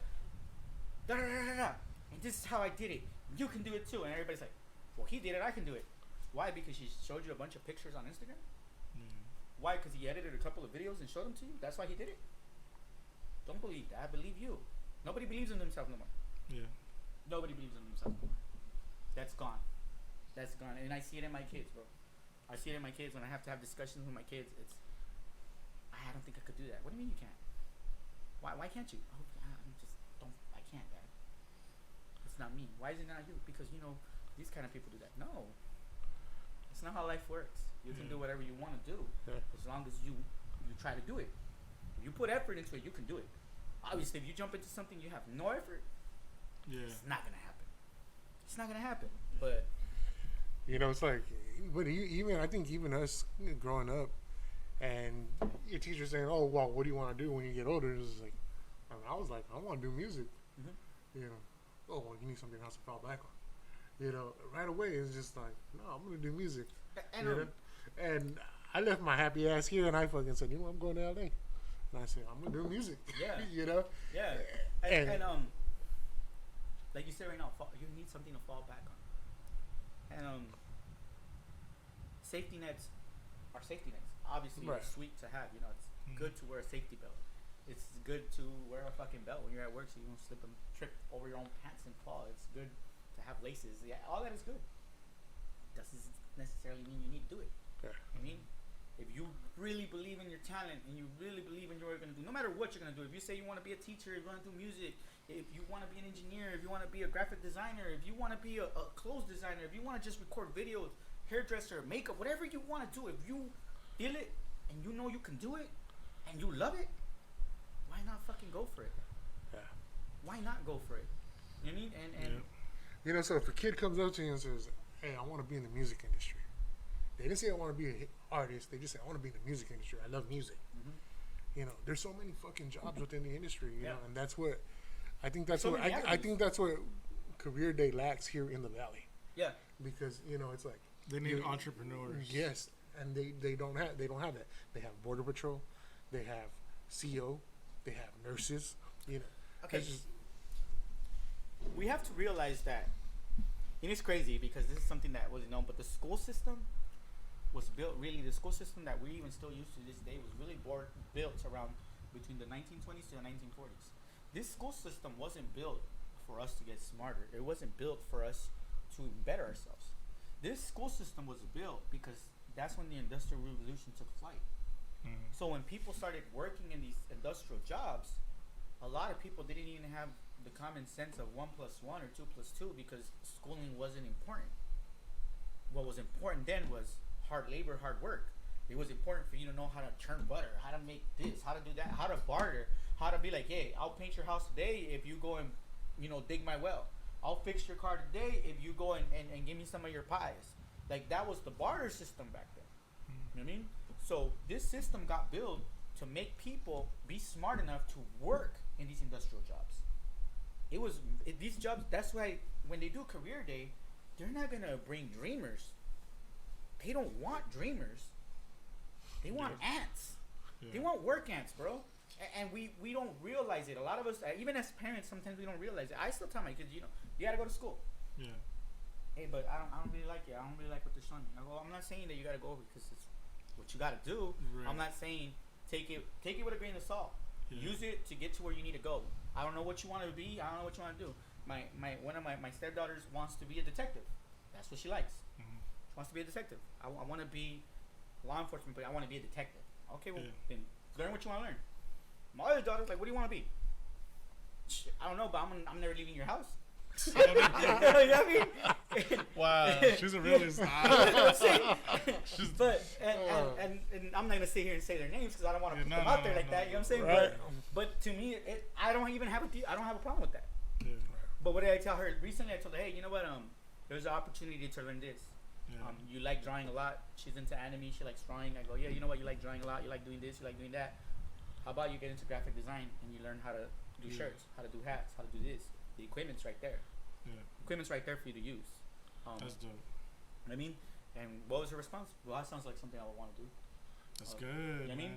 and this is how I did it, you can do it too. And everybody's like, well, he did it, I can do it. Why? Because he showed you a bunch of pictures on Instagram? Why? Because he edited a couple of videos and showed them to you? That's why he did it? Don't believe that. Believe you. Nobody believes in themselves no more.
Yeah.
Nobody believes in themselves no more. That's gone. And I see it in my kids, bro. I see it in my kids when I have to have discussions with my kids. It's, I don't think I could do that. What do you mean you can't? Why can't you? Oh, I can't, Dad. It's not me. Why is it not you? Because, these kind of people do that. No. It's not how life works. You can do whatever you want to do as long as you try to do it. If you put effort into it, you can do it. Obviously, if you jump into something you have no effort, it's not gonna happen. It's not gonna happen. But
it's like, but I think even us growing up, and your teacher saying, "Oh, well, what do you want to do when you get older?" It's like, I was like, I want to do music. Oh, well, you need something else to fall back on. Right away it's just like, no, I'm gonna do music. And I left my happy ass here, and I fucking said, I'm going to LA. And I said, I'm gonna do music.
Yeah. Yeah. And like you said right now, you need something to fall back on. And safety nets are safety nets. Obviously,
Right.
it's sweet to have. You know, it's good to wear a safety belt. It's good to wear a fucking belt when you're at work so you don't slip and trip over your own pants and fall. It's good to have laces. Yeah, all that is good. Doesn't necessarily mean you need to do it.
Yeah.
I mean, if you really believe in your talent and you really believe in what you're going to do, no matter what you're going to do, if you say you want to be a teacher, you want to do music, if you want to be an engineer, if you want to be a graphic designer, if you want to be a clothes designer, if you want to just record videos, hairdresser, makeup, whatever you want to do, if you feel it and you know you can do it and you love it, why not fucking go for it?
Yeah.
Why not go for it? You know what I mean? And
You know, so if a kid comes up to you and says, "Hey, I want to be in the music industry," they didn't say I want to be an artist. They just say I want to be in the music industry. I love music. You know, there's so many fucking jobs within the industry. You know, and that's what I think. That's what I think. That's what Career Day lacks here in the Valley.
Yeah.
Because you know, it's like
they need entrepreneurs.
Yes, and they don't have that. They have Border Patrol, they have CO, they have nurses. You know.
Okay. We have to realize that, and it's crazy because this is something that wasn't known, but the school system was built, really, the school system that we even still use to this day was really built around between the 1920s to the 1940s. This school system wasn't built for us to get smarter. It wasn't built for us to better ourselves. This school system was built because that's when the Industrial Revolution took flight. So when people started working in these industrial jobs, a lot of people didn't even have the common sense of 1 + 1 or 2 + 2 because schooling wasn't important. What was important then was hard labor, hard work. It was important for you to know how to churn butter, how to make this, how to do that, how to barter, how to be like, hey, I'll paint your house today if you go and, you know, dig my well. I'll fix your car today if you go and give me some of your pies. Like, that was the barter system back then. You know what I mean? So this system got built to make people be smart enough to work in these industrial jobs. These jobs, that's why when they do Career Day, they're not going to bring dreamers. They don't want dreamers. They want ants.
Yeah.
They want work ants, bro. And we don't realize it. A lot of us, even as parents, sometimes we don't realize it. I still tell my kids, you know, you got to go to school.
Yeah.
Hey, but I don't really like it. I don't really like what they're showing me. I'm not saying that you got to go because it's what you got to do.
Right.
I'm not saying take it with a grain of salt.
Yeah.
Use it to get to where you need to go. I don't know what you want to be. I don't know what you want to do. One of my stepdaughters wants to be a detective. That's what she likes. She wants to be a detective. I want to be law enforcement, but I want to be a detective. Okay, well, then learn what you want to learn. My other daughter's like, what do you want to be? I don't know, but I'm never leaving your house. You know what I mean?
Wow, she's a realist.
But and I'm not gonna sit here and say their names because I don't want to put them out there like that. You know what I'm saying?
Right.
But to me, I don't have a problem with that.
Yeah.
But what did I tell her recently? I told her, hey, you know what? There's an opportunity to learn this.
Yeah.
You like drawing a lot. She's into anime. She likes drawing. I go, yeah, you know what? You like drawing a lot. You like doing this. You like doing that. How about you get into graphic design and you learn how to do shirts, how to do hats, how to do this. The equipment's right there.
Yeah.
Equipment's right there for you to use.
That's dope.
I mean, and what was her response? Well, that sounds like something I would want to do.
That's good.
You know what I mean?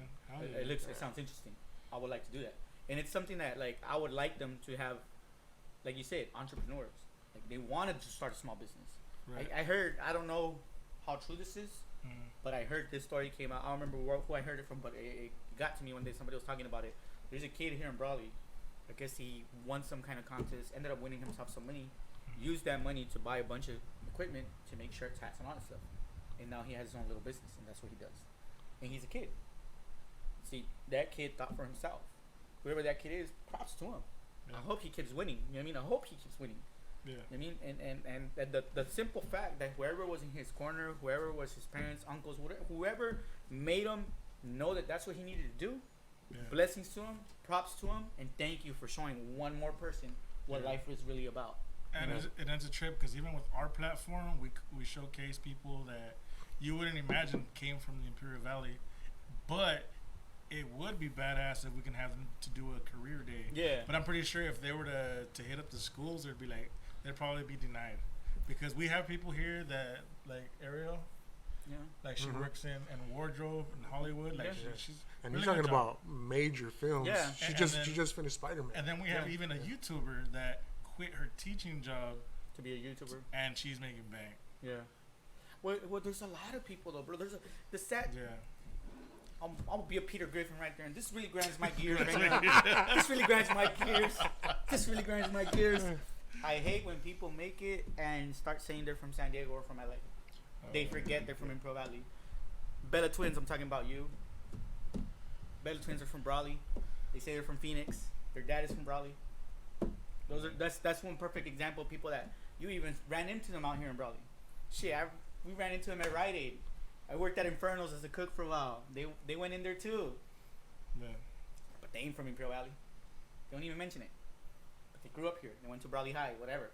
Yeah.
It sounds interesting. I would like to do that. And it's something that, like, I would like them to have, like you said, entrepreneurs. Like, they wanted to start a small business.
Right.
I heard, I don't know how true this is, but I heard this story came out. I don't remember who I heard it from, but it got to me one day. Somebody was talking about it. There's a kid here in Brawley. I guess he won some kind of contest, ended up winning himself some money, used that money to buy a bunch of equipment to make shirts, hats, and all that stuff. And now he has his own little business, and that's what he does. And he's a kid. See, that kid thought for himself. Whoever that kid is, props to him. Yeah. I hope he keeps winning. You know what I mean? I hope he keeps winning.
Yeah.
You know what I mean? And the simple fact that whoever was in his corner, whoever was his parents, uncles, whoever made him know that that's what he needed to do, blessings to him, props to him, and thank you for showing one more person what life is really about.
And it's a trip because even with our platform, we showcase people that you wouldn't imagine came from the Imperial Valley, but it would be badass if we can have them to do a career day.
Yeah.
But I'm pretty sure if they were to hit up the schools, they'd probably be denied, because we have people here that, like Ariel.
Yeah.
Like she works in wardrobe in Hollywood. Like she's
and
really
you're talking
good job.
about major films.
Yeah.
She just finished Spider-Man.
And then we have even a YouTuber that quit her teaching job
to be a YouTuber,
and she's making bank.
Yeah. Well, there's a lot of people though, bro. The sad.
Yeah.
I'll be a Peter Griffin right there, and this really grinds my gears right now. This really grinds my gears. This really grinds my gears. I hate when people make it and start saying they're from San Diego or from LA. They forget they're from Impro Valley. Bella Twins, I'm talking about you. Bella Twins are from Brawley. They say they're from Phoenix. Their dad is from Brawley. That's one perfect example of people that you even ran into them out here in Brawley. Shit, we ran into them at Rite Aid. I worked at Inferno's as a cook for a while. They went in there too.
Yeah.
But they ain't from Imperial Valley. They don't even mention it. But they grew up here. They went to Brawley High, whatever.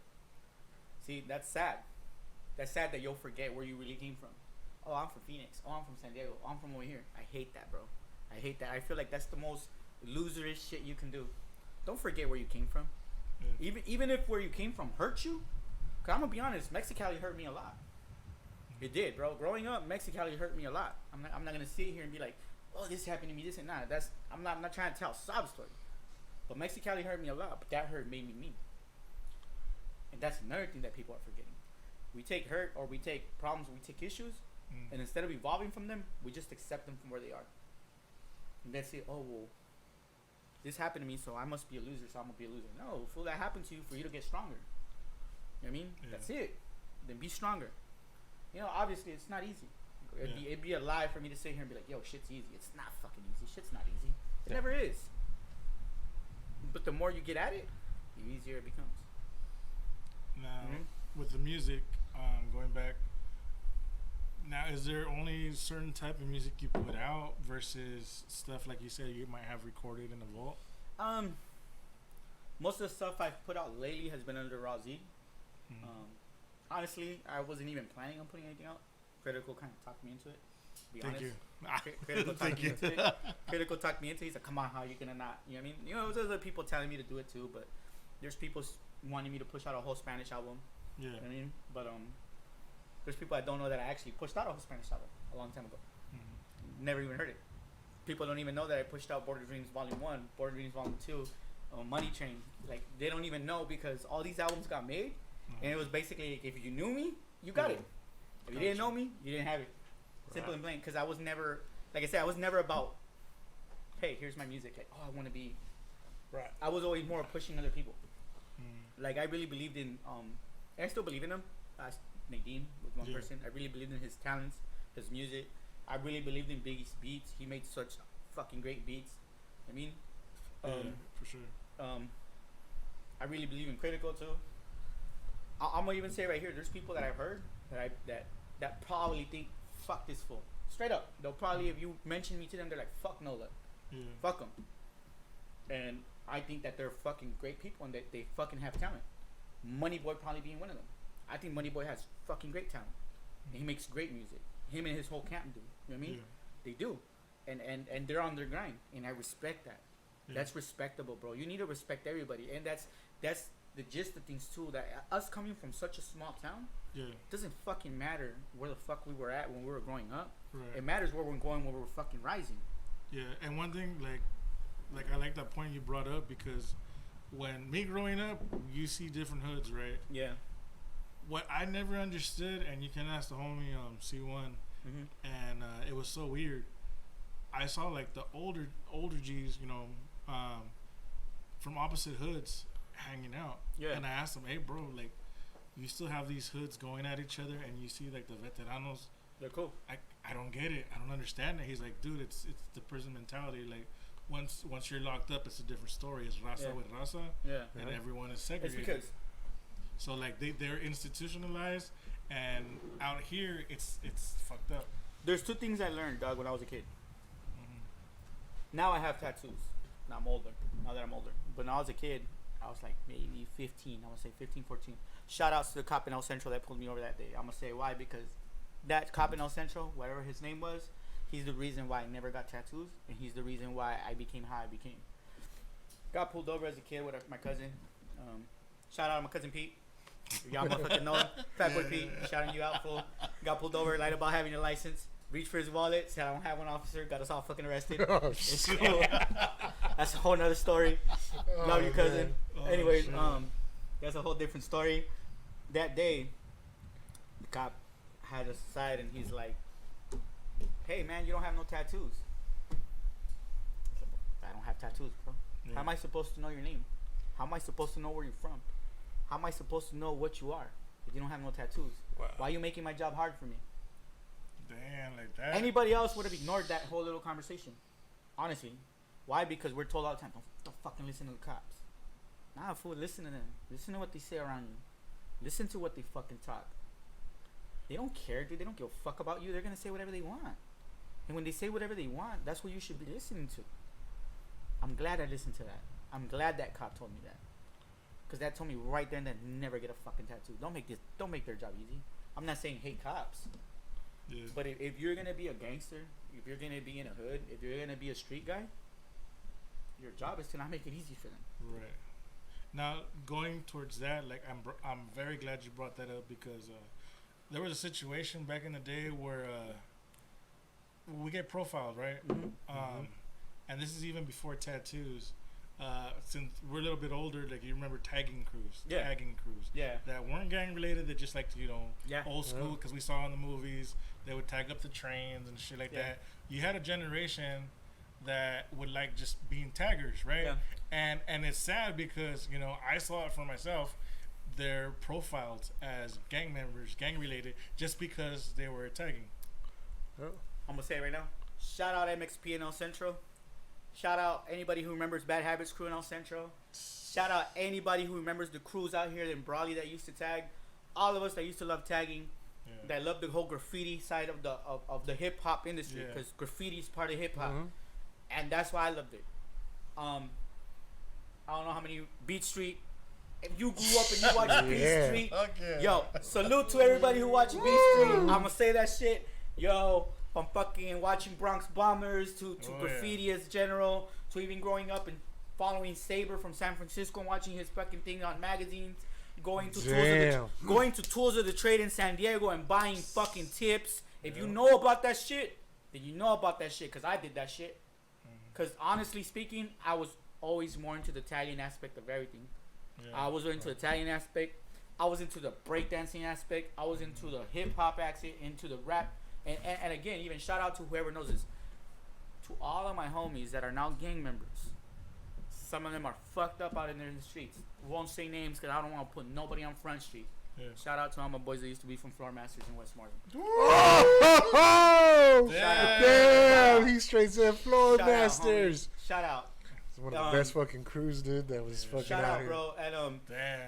See, that's sad. That's sad that you'll forget where you really came from. Oh, I'm from Phoenix. Oh, I'm from San Diego. Oh, I'm from over here. I hate that, bro. I hate that. I feel like that's the most loserish shit you can do. Don't forget where you came from. Yeah. Even if where you came from hurt you. Cause I'm gonna be honest, Mexicali hurt me a lot. It did, bro. Growing up, Mexicali hurt me a lot. I'm not gonna sit here and be like, oh, this happened to me, this and that. I'm not trying to tell a sob story. But Mexicali hurt me a lot, but that hurt made me me. And that's another thing that people are forgetting. We take hurt or we take problems, we take issues, and instead of evolving from them, we just accept them from where they are. And then say, oh, well, this happened to me, so I must be a loser, so I'm going to be a loser. No, fool, that happened to you for you to get stronger. You know what I mean? Yeah. That's it. Then be stronger. You know, obviously, it's not easy. It'd be a lie for me to sit here and be like, yo, shit's easy. It's not fucking easy. Shit's not easy. It never is. But the more you get at it, the easier it becomes.
Now, with the music, going back, now is there only certain type of music you put out versus stuff like you said you might have recorded in the vault?
Most of the stuff I've put out lately has been under Raw Z. Honestly, I wasn't even planning on putting anything out. Critical kind of talked me into it. To be
Thank
honest.
you.
Critical talked me into it. Critical talked me into it. He's like, come on, how are you gonna not? You know what I mean? You know, there's other people telling me to do it too, but there's people wanting me to push out a whole Spanish album. Yeah. You know what I mean? But there's people I don't know that I actually pushed out a whole Spanish album a long time ago. Never even heard it. People don't even know that I pushed out Border Dreams Volume 1, Border Dreams Volume 2, Money Train. Like, they don't even know because all these albums got made, and it was basically, like, if you knew me, you got it. If you didn't know me, you didn't have it. Simple and plain. Because I was never, like I said, I was never about, hey, here's my music. Like, oh, I want to be. Right. I was always more pushing other people. Like, I really believed in, and I still believe in him. Nadine was one person. I really believed in his talents, his music. I really believed in Biggie's beats. He made such fucking great beats. I mean,
for sure.
I really believe in Critical too. I'm gonna even say right here, there's people that I've heard that probably think fuck this fool. Straight up, they'll probably, if you mention me to them, they're like, fuck Nola, fuck them. And I think that they're fucking great people and that they fucking have talent. Moneyboy probably being one of them. I think Moneyboy has fucking great talent. And he makes great music. Him and his whole camp do. You know what I mean? They do. And they're on their grind. And I respect that. That's respectable, bro. You need to respect everybody. And that's the gist of things too. That us coming from such a small town, doesn't fucking matter where the fuck we were at when we were growing up. Right. It matters where we're going when we're fucking rising.
Yeah, and one thing, like I like that point you brought up, because when me growing up, you see different hoods, right? Yeah. What I never understood, and you can ask the homie C1, and it was so weird. I saw like the older G's, you know, from opposite hoods hanging out. Yeah. And I asked them, hey, bro, like, you still have these hoods going at each other, and you see like the veteranos. They're cool. I don't get it. I don't understand it. He's like, dude, it's the prison mentality. Like, once you're locked up, it's a different story. It's raza with raza. Yeah. And everyone is segregated. It's because. So like they're institutionalized, and out here it's fucked up.
There's two things I learned, dog, when I was a kid. Now I have tattoos. Now I'm older. Now that I'm older. But when I was a kid, I was like maybe 15. I want to say 15, 14. Shout outs to the cop in El Centro that pulled me over that day. I'm going to say why, because that cop in El Centro, whatever his name was, he's the reason why I never got tattoos, and he's the reason why I became how I became. Got pulled over as a kid with my cousin. Shout out to my cousin Pete. Y'all motherfucking know him. Fat boy Pete, shouting you out, fool. Got pulled over, lied about having a license. Reached for his wallet, said I don't have one, officer. Got us all fucking arrested. Oh, it's cool. That's a whole nother story. Love you, cousin. Anyways, that's a whole different story. That day, the cop had us aside and he's like, "Hey man, you don't have no tattoos." I don't have tattoos, bro.
Yeah.
How am I supposed to know your name? How am I supposed to know where you're from? How am I supposed to know what you are if you don't have no tattoos?
Wow.
Why are you making my job hard for me?
Damn, like that.
Anybody else would have ignored that whole little conversation. Honestly. Why? Because we're told all the time, don't fucking listen to the cops. Nah, fool, listen to them. Listen to what they say around you. Listen to what they fucking talk. They don't care, dude. They don't give a fuck about you. They're gonna say whatever they want. And when they say whatever they want, that's what you should be listening to. I'm glad I listened to that. I'm glad that cop told me that. Because that told me right then that never get a fucking tattoo. Don't make their job easy. I'm not saying hate cops.
Yeah.
But if you're gonna be a gangster, if you're gonna be in a hood, if you're gonna be a street guy, your job is to not make it easy for them.
Right. Now, going towards that, like I'm very glad you brought that up because there was a situation back in the day where we get profiled, right?
Mm-hmm.
And this is even before tattoos. Since we're a little bit older, like you remember tagging crews, that weren't gang related. That just like old school because we saw in the movies they would tag up the trains and shit like that. You had a generation that would like just being taggers, right? And it's sad because I saw it for myself. They're profiled as gang members, gang related, just because they were tagging.
I'm gonna say it right now. Shout out MXP and El Centro. Shout out anybody who remembers Bad Habits crew in El Centro. Shout out anybody who remembers the crews out here in Brawley that used to tag. All of us that used to love tagging, that love the whole graffiti side of the hip hop industry, because graffiti is part of hip hop, and that's why I loved it. I don't know how many Beat Street. If you grew up and you watched Beat Street, yo, salute to everybody who watched Beat Street. I'ma say that shit, yo. From fucking watching Bronx Bombers to graffiti as general, to even growing up and following Saber from San Francisco and watching his fucking thing on magazines, going to Tools of the Trade in San Diego and buying fucking tips. If you know about that shit, then you know about that shit, because I did that shit. Because honestly speaking, I was always more into the Italian aspect of everything. I was into the Italian aspect. I was into the breakdancing aspect. I was into the hip hop aspect, into the rap. And again, even shout out to whoever knows this. To all of my homies that are now gang members. Some of them are fucked up out in the streets. Won't say names because I don't want to put nobody on Front Street. Shout out to all my boys that used to be from Floor Masters in Westmoreland.
Damn, he straight said Floor Masters.
Shout out.
It's one of the best fucking crews, dude. That was fucking
shout
out
out,
here.
bro.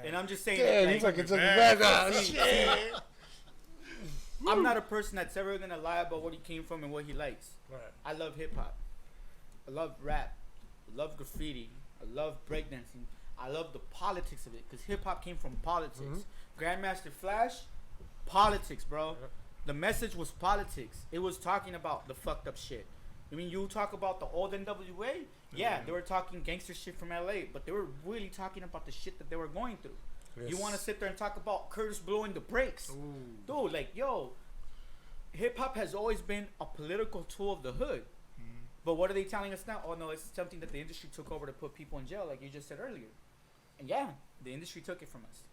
And I'm just saying.
Damn, he's like, it's a back. Shit.
I'm not a person that's ever gonna lie about what he came from and what he likes.
Right.
I love hip hop. I love rap. I love graffiti. I love breakdancing. I love the politics of it because hip hop came from politics. Grandmaster Flash, politics, bro. The message was politics. It was talking about the fucked up shit. I mean, you talk about the old NWA. Yeah, they were talking gangster shit from LA, but they were really talking about the shit that they were going through. Yes. You want to sit there and talk about Curtis blowing the brakes. Dude, like, yo, hip-hop has always been a political tool of the hood. But what are they telling us now? Oh, no, it's something that the industry took over to put people in jail, like you just said earlier. And yeah, the industry took it from us.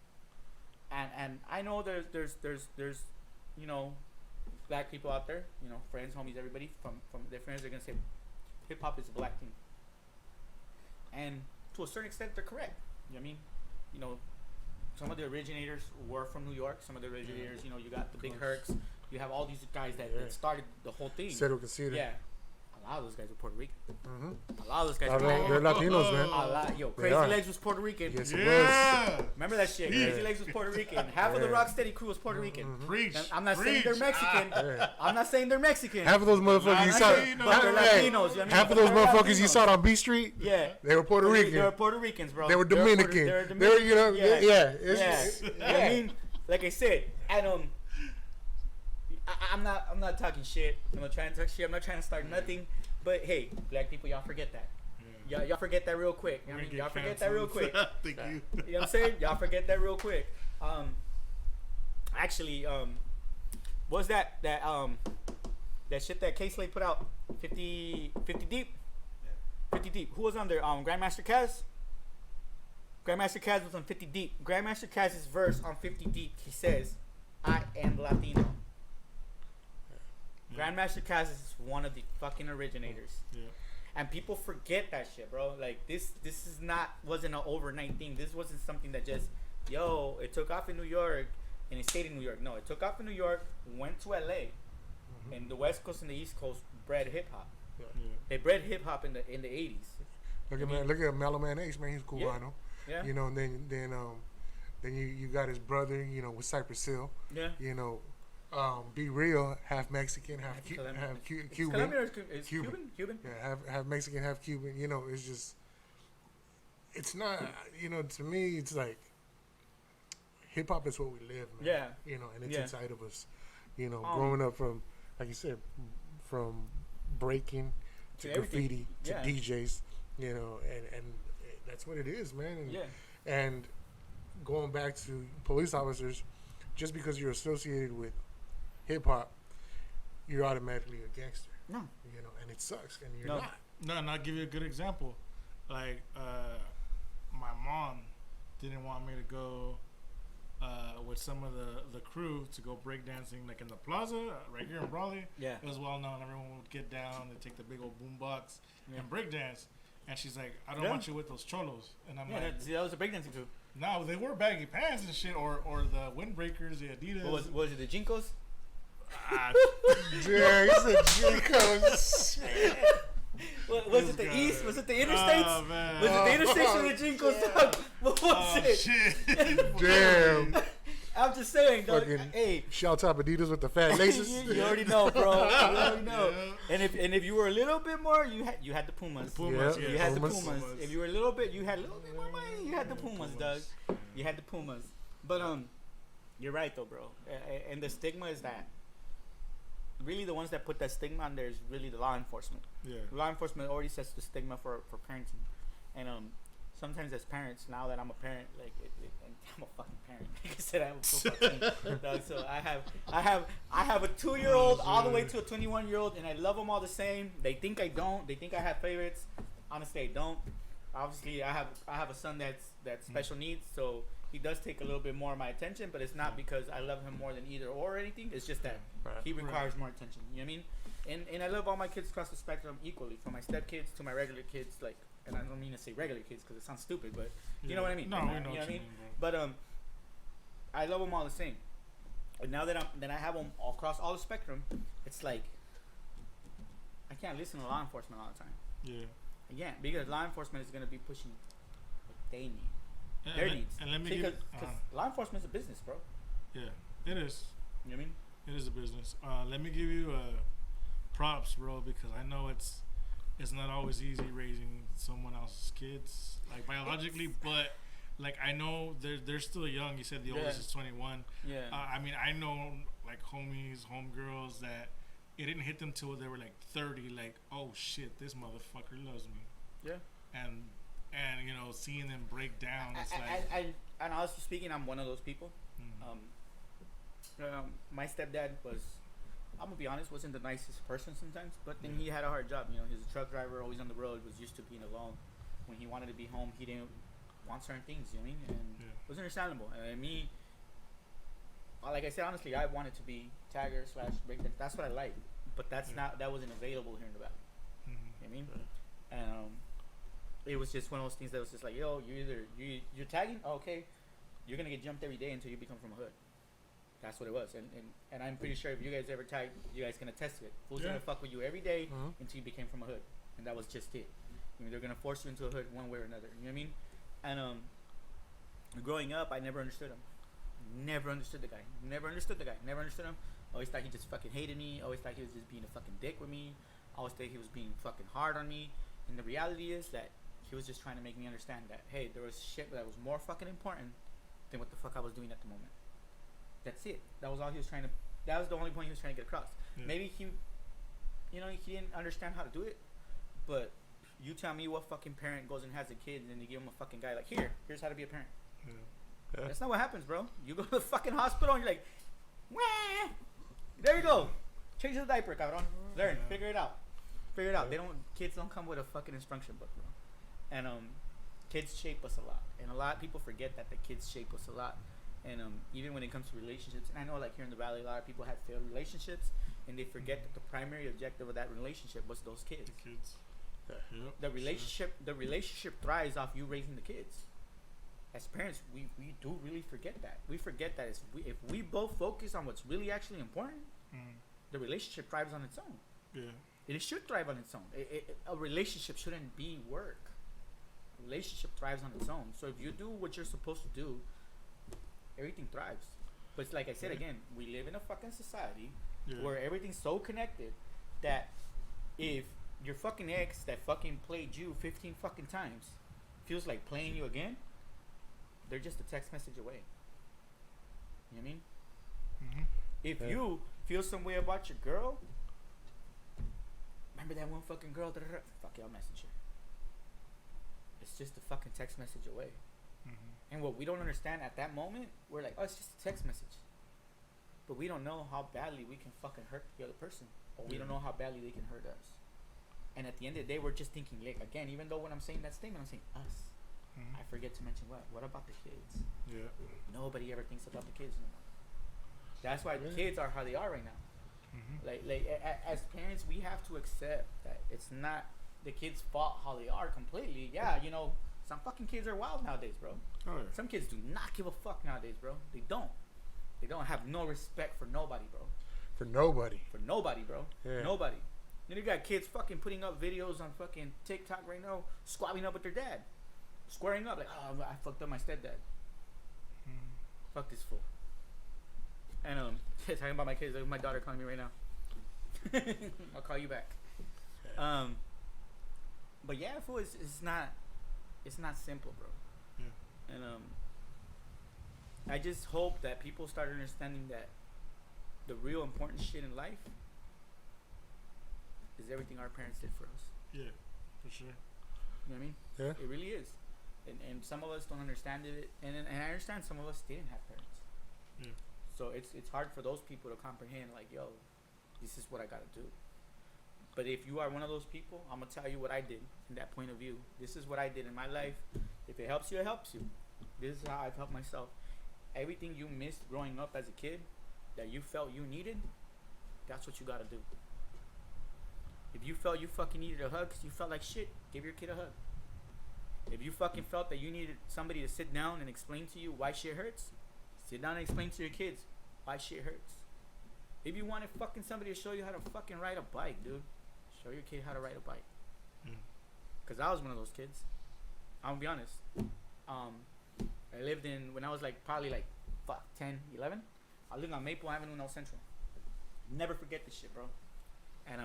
And I know there's black people out there, friends, homies, everybody from their friends, they're going to say hip-hop is a black thing. And to a certain extent, they're correct. You know what I mean? Some of the originators were from New York. Some of the originators, you got the Big Hercs. You have all these guys that started the whole thing.
Cero Casita.
Yeah. A lot of those guys were Puerto Rican. A lot of those guys were
They're Latinos, man.
A lot. Yo, Crazy Legs was Puerto Rican.
Yes, he was.
Remember that shit? Crazy Legs was Puerto Rican. Half of the Rocksteady crew was Puerto Rican. I'm not saying they're Mexican. I'm not saying they're Mexican.
Half of those motherfuckers you saw.
They're Latinos.
Half of those motherfuckers you saw on B Street.
Yeah.
They were Puerto Rican.
They were Puerto Ricans, bro.
They were Dominican. They were,
yeah. I mean, like I said, and I'm not talking shit. I'm not trying to talk shit. I'm not trying to start nothing. But hey, black people, y'all forget that. Y'all forget that real quick. You know what I mean? Y'all forget that real quick.
Thank you.
You know what I'm saying? Y'all forget that real quick. Actually, what's that shit that K-Slade put out? 50 deep? 50 deep. Who was on there? Grandmaster Caz? Grandmaster Caz was on 50 deep. Grandmaster Caz's verse on 50 deep, he says, I am Latino. Grandmaster Caz is one of the fucking originators.
Yeah.
And people forget that shit, bro. Like this is wasn't an overnight thing. This wasn't something that just, it took off in New York and it stayed in New York. No, it took off in New York, went to LA, and the West Coast and the East Coast bred hip hop.
Yeah.
They bred hip hop in the 80s.
Look at Mellow Man Ace, man. He's cool,
Yeah.
I know.
Yeah.
You know, and then you got his brother, you know, with Cypress Hill.
Yeah.
You know, Be Real, half Mexican, half Cuban.
It's Cuban.
Yeah, half Mexican, half Cuban. You know, it's just, it's not. You know, to me, it's like hip hop is what we live, man.
Yeah.
You know, and it's inside of us. You know,
Um,
growing up from, like you said, from breaking to graffiti to DJs. You know, and that's what it is, man. And, and going back to police officers, just because you're associated with hip hop, you're automatically a gangster.
No.
You know, and it sucks, and you're not.
No, and I'll give you a good example. Like, my mom didn't want me to go with some of the crew to go breakdancing, like in the plaza right here in Brawley.
Yeah.
It was well known. Everyone would get down, they take the big old boom box and breakdance. And she's like, I don't want you with those cholos. And I'm like,
that was a breakdancing crew.
No, they wore baggy pants and shit, or the windbreakers, the Adidas.
Was it the Jinkos?
Yeah, it's a Jinkos.
Was it the East? Was it the Interstates?
Oh, man.
Was it the Interstates or the Jinkos? What was it?
Shit.
Damn.
I'm just saying, dog. Hey,
shout top Adidas with the fat laces.
you already know, bro. You already know. And if you were a little bit more, you had the Pumas. You had the Pumas. If you were a little bit, you had a little bit more money. You had the Pumas, dog. You had the Pumas. But you're right though, bro. And the stigma is that really the ones that put that stigma on there is really the law enforcement.
Yeah.
Law enforcement already sets the stigma for parenting, and sometimes as parents, now that I'm a parent, like and I'm a fucking parent. Like I said, I have a full dog. So I have a 2-year-old all the way to a 21-year-old, and I love them all the same. They think I don't. They think I have favorites. Honestly, I don't. Obviously, I have a son that's special needs, so he does take a little bit more of my attention. But it's not because I love him more than either or anything. It's just that he requires more attention. You know what I mean? And I love all my kids across the spectrum equally, from my stepkids to my regular kids, like. And I don't mean to say regular kids because it sounds stupid, but you know what I mean.
No, we know what
I mean.
you mean,
But I love them all the same. And now that I have them all across all the spectrum, it's like I can't listen to law enforcement all the time.
Yeah.
Again, because law enforcement is going to be pushing what they need,
Yeah,
their needs.
And let me
because law enforcement is a business, bro.
Yeah, it is.
You know what I mean?
It is a business. Let me give you props, bro, because I know it's not always easy raising someone else's kids, like biologically, but like I know they're still young. You said the oldest is 21.
Yeah.
I mean, I know like homies, homegirls that it didn't hit them till they were like 30. Like, oh shit, this motherfucker loves me.
Yeah.
And you know, seeing them break down, it's like.
And honestly speaking, I'm one of those people. My stepdad was, I'm gonna be honest, wasn't the nicest person sometimes, but then he had a hard job. You know, he was a truck driver, always on the road, was used to being alone. When he wanted to be home, he didn't want certain things. You know what I mean? And it was understandable. And me, like I said, honestly, I wanted to be tagger / breakdance. That's what I like, but that wasn't available here in the valley. You know what I mean? And it was just one of those things that was just like, yo, you're tagging, okay, you're gonna get jumped every day until you become from a hood. That's what it was, and I'm pretty sure if you guys ever tagged, you guys can attest to it. Fools gonna fuck with you every day until you became from a hood, and that was just it. I mean, they're gonna force you into a hood one way or another. You know what I mean? And growing up, I never understood him. Never understood the guy. Never understood him. Always thought he just fucking hated me. Always thought he was just being a fucking dick with me. Always thought he was being fucking hard on me. And the reality is that he was just trying to make me understand that, hey, there was shit that was more fucking important than what the fuck I was doing at the moment. That's it. That was all he was trying to. That was the only point he was trying to get across. Yeah. Maybe he didn't understand how to do it. But you tell me what fucking parent goes and has a kid and then you give him a fucking guy like, here's how to be a parent. Yeah. That's not what happens, bro. You go to the fucking hospital and you're like, wah! There you go. Change the diaper, cabrón. Learn. Figure it out. Kids don't come with a fucking instruction book, bro. And kids shape us a lot. And a lot of people forget that the kids shape us a lot. And even when it comes to relationships, and I know like here in the valley, a lot of people have failed relationships, and they forget that the primary objective of that relationship was those kids.
The kids. Yep,
The relationship thrives off you raising the kids. As parents, we do really forget that. We forget that if we both focus on what's really actually important, the relationship thrives on its own.
Yeah.
It should thrive on its own. A relationship shouldn't be work. A relationship thrives on its own. So if you do what you're supposed to do, everything thrives. But it's like I said again, we live in a fucking society where everything's so connected that if your fucking ex that fucking played you 15 fucking times feels like playing you again, they're just a text message away. You know what I mean? If you feel some way about your girl, remember that one fucking girl? Fuck it, I'll message her. It's just a fucking text message away. And what we don't understand at that moment, we're like, oh, it's just a text message. But we don't know how badly we can fucking hurt the other person. Or we don't know how badly they can hurt us. And at the end of the day, we're just thinking, like, again, even though when I'm saying that statement, I'm saying us. I forget to mention what? What about the kids?
Yeah.
Nobody ever thinks about the kids no more. That's why the kids are how they are right now. As parents, we have to accept that it's not the kids' fault how they are completely. Yeah, you know, some fucking kids are wild nowadays, bro.
Oh, yeah.
Some kids do not give a fuck nowadays, bro. They don't. They don't have no respect for nobody, bro.
For nobody.
For nobody, bro.
Yeah.
Nobody. Then you got kids fucking putting up videos on fucking TikTok right now, squabbling up with their dad. Squaring up like, oh, I fucked up my stepdad. Fuck this fool. And talking about my kids, like my daughter calling me right now. I'll call you back. But yeah, fool, it's not simple, bro.
Yeah.
And I just hope that people start understanding that the real important shit in life is everything our parents did for us.
Yeah, for sure.
You know what I mean?
Yeah.
It really is. And some of us don't understand it. And I understand some of us didn't have parents.
Yeah.
So it's hard for those people to comprehend, like, yo, this is what I gotta do. But if you are one of those people, I'm gonna tell you what I did in that point of view. This is what I did in my life. If it helps you, it helps you. This is how I've helped myself. Everything you missed growing up as a kid that you felt you needed, that's what you gotta do. If you felt you fucking needed a hug because you felt like shit, give your kid a hug. If you fucking felt that you needed somebody to sit down and explain to you why shit hurts, sit down and explain to your kids why shit hurts. If you wanted fucking somebody to show you how to fucking ride a bike, dude, show your kid how to ride a bike. Because I was one of those kids. I'm gonna be honest. I lived in, when I was like probably like 10, 11, I lived on Maple Avenue in El Centro. Never forget this shit, bro. And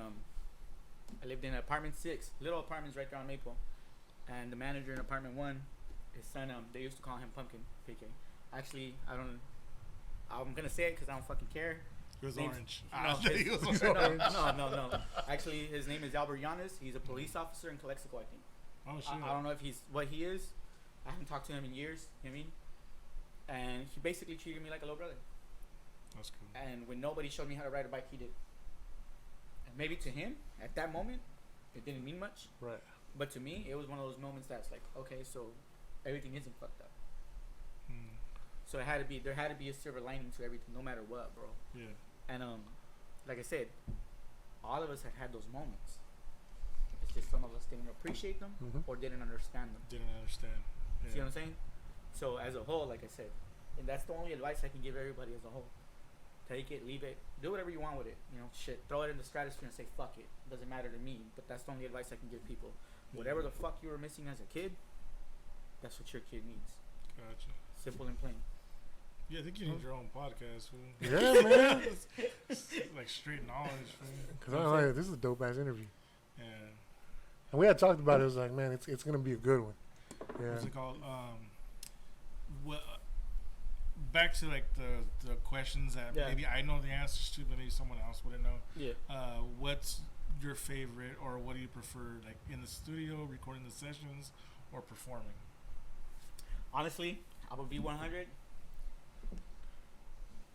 I lived in apartment 6, little apartments right there on Maple. And the manager in apartment 1, his son, they used to call him Pumpkin, PK. Actually, I'm gonna say it because I don't fucking care.
He was orange.
No. Actually, his name is Albert Yanis. He's a police officer in Calexico, I think.
Oh, shit.
I don't know if he's what he is. I haven't talked to him in years. You know what I mean? And he basically treated me like a little brother.
That's cool.
And when nobody showed me how to ride a bike, he did. And maybe to him, at that moment, it didn't mean much.
Right.
But to me, it was one of those moments that's like, okay, so everything isn't fucked up. So there had to be a silver lining to everything, no matter what, bro.
Yeah.
And like I said, all of us have had those moments. It's just some of us didn't appreciate them or didn't understand them.
Didn't understand. Yeah.
See what I'm saying? So as a whole, like I said, and that's the only advice I can give everybody as a whole. Take it, leave it, do whatever you want with it. You know, shit, throw it in the stratosphere and say fuck it. Doesn't matter to me. But that's the only advice I can give people. Whatever the fuck you were missing as a kid, that's what your kid needs.
Gotcha.
Simple and plain.
Yeah, I think you need your own podcast, fool.
Yeah, man.
Like straight knowledge, fool.
Because I'm like, this is a dope ass interview.
Yeah.
And we had talked about it. It was like, man, it's gonna be a good one. Yeah.
What's it called? Well, back to like the questions that maybe I know the answers to, but maybe someone else wouldn't know.
Yeah.
What's your favorite, or what do you prefer, like in the studio, recording the sessions, or performing?
Honestly, I'm gonna be 100.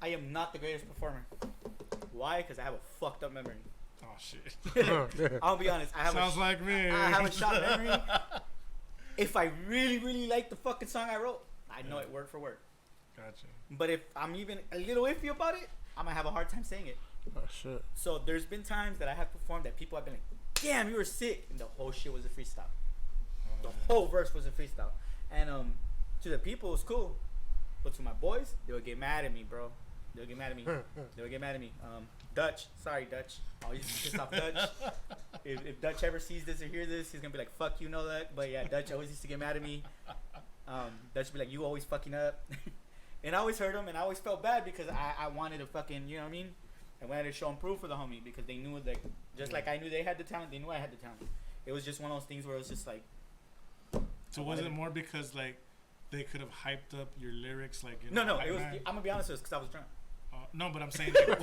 I am not the greatest performer. Why? Because I have a fucked up memory.
Oh shit.
I'll be honest.
Sounds like me.
I have a short memory. If I really, really like the fucking song I wrote, I know it word for word.
Gotcha.
But if I'm even a little iffy about it, I'm gonna have a hard time saying it.
Oh shit.
So there's been times that I have performed that people have been like, "Damn, you were sick," and the whole shit was a freestyle. The whole verse was a freestyle, and to the people it was cool, but to my boys, they would get mad at me, bro. They would get mad at me. They would get mad at me. Dutch, sorry, Dutch. I used to piss off Dutch. If Dutch ever sees this or hears this, he's gonna be like, "Fuck you, know that." But yeah, Dutch always used to get mad at me. Dutch would be like, "You always fucking up," and I always heard him, and I always felt bad because I wanted to fucking, you know what I mean? I wanted to show and prove for the homie because they knew like just like I knew they had the talent, they knew I had the talent. It was just one of those things where it was just like.
So was it more because like they could have hyped up your lyrics like?
No, it was. I'm gonna be honest with you, because I was drunk.
No, but I'm saying, like,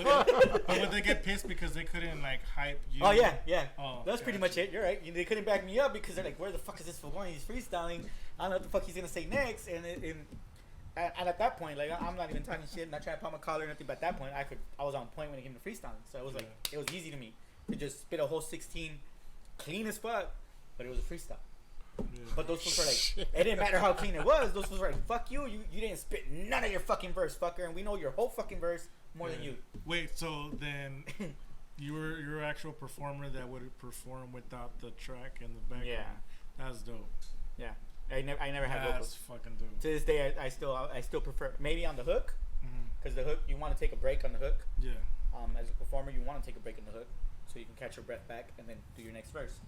would they get pissed because they couldn't like hype you?
Oh yeah. Oh, that's pretty much it. You're right. They couldn't back me up because they're like, "Where the fuck is this for going? He's freestyling. I don't know what the fuck he's gonna say next." And at that point, like, I'm not even talking shit, not trying to pop my collar or nothing. But at that point, I was on point when it came to freestyling. So it was like it was easy to me to just spit a whole 16 clean as fuck, but it was a freestyle. Yeah. But those fools were like, it didn't matter how clean it was. Those fools were like, "Fuck you, you didn't spit none of your fucking verse, fucker, and we know your whole fucking verse more than you."
Wait, so then you're an actual performer that would perform without the track in the background?
Yeah,
that's dope.
Yeah, I never had vocals.
That's fucking dope.
To this day, I still prefer maybe on the hook, because the hook, you want to take a break on the hook.
Yeah.
As a performer, you want to take a break on the hook so you can catch your breath back and then do your next verse.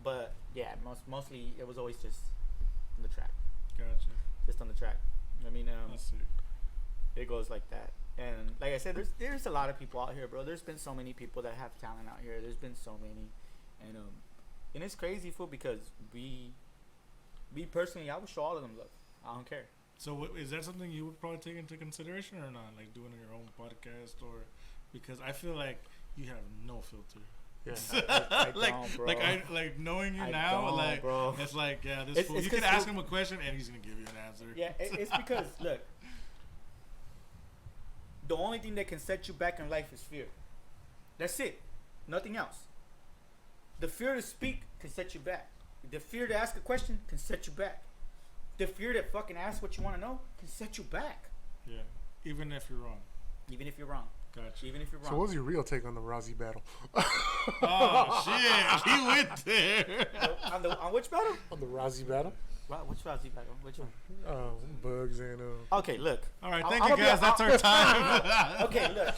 But yeah, mostly it was always just on the track.
Gotcha.
Just on the track. I mean, it goes like that. And like I said, there's a lot of people out here, bro. There's been so many people that have talent out here. There's been so many, and it's crazy, fool, because me personally, I would show all of them love. I don't care.
So is that something you would probably take into consideration or not, like doing your own podcast, or because I feel like you have no filter.
Yeah, I
like,
don't, bro.
Like knowing you now, like, bro. It's like, yeah, this fool, you can ask him a question and he's gonna give you an answer.
Yeah, it's because look, the only thing that can set you back in life is fear. That's it, nothing else. The fear to speak can set you back. The fear to ask a question can set you back. The fear to fucking ask what you want to know can set you back.
Yeah, even if you're wrong.
Even if you're wrong.
Gotcha.
Even if you're wrong.
So what was your real take on the Rozzy battle?
Oh shit, he went there.
On which battle?
On the Rozzy battle.
Which Rozzy battle? Which one?
Bugs and
Okay, look.
All right, thank you guys. That's our time.
Okay, look.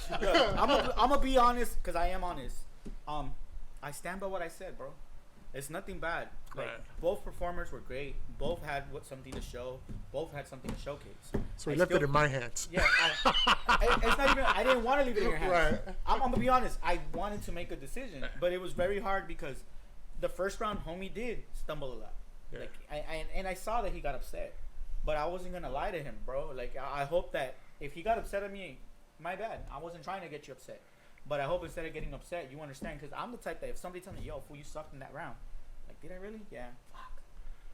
I'm gonna be honest, because I am honest. I stand by what I said, bro. It's nothing bad. Like, both performers were great. Both had something to show. Both had something to showcase.
So he left it in my hands.
Yeah, it's not even. I didn't want to leave it in your hands.
Right.
I'm gonna be honest. I wanted to make a decision, but it was very hard because the first round, homie did stumble a lot. Yeah. Like, I saw that he got upset, but I wasn't gonna lie to him, bro. Like, I hope that if he got upset at me, my bad. I wasn't trying to get you upset. But I hope instead of getting upset, you understand. Because I'm the type that if somebody tells me, "Yo, fool, you sucked in that round," like, did I really? Yeah. Fuck.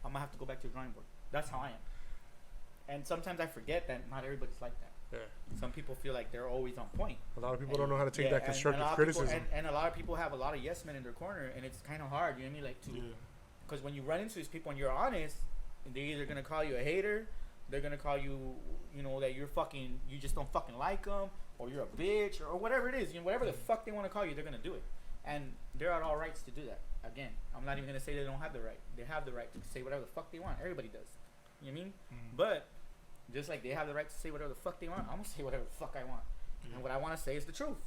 I'm gonna have to go back to the drawing board. That's how I am. And sometimes I forget that not everybody's like that. Yeah. Some people feel like they're always on point.
A lot of people don't know how to take that constructive criticism.
And a lot of people have a lot of yes men in their corner, and it's kind of hard. You know what I mean? Like, because when you run into these people and you're honest, they're either gonna call you a hater, they're gonna call you, you know, that you're fucking, you just don't fucking like them, or you're a bitch, or whatever it is. You know, whatever the fuck they want to call you, they're gonna do it, and they're at all rights to do that. Again, I'm not even gonna say they don't have the right. They have the right to say whatever the fuck they want. Everybody does. You know what I mean? But just like they have the right to say whatever the fuck they want, I'm gonna say whatever the fuck I want. And what I want to say is the truth.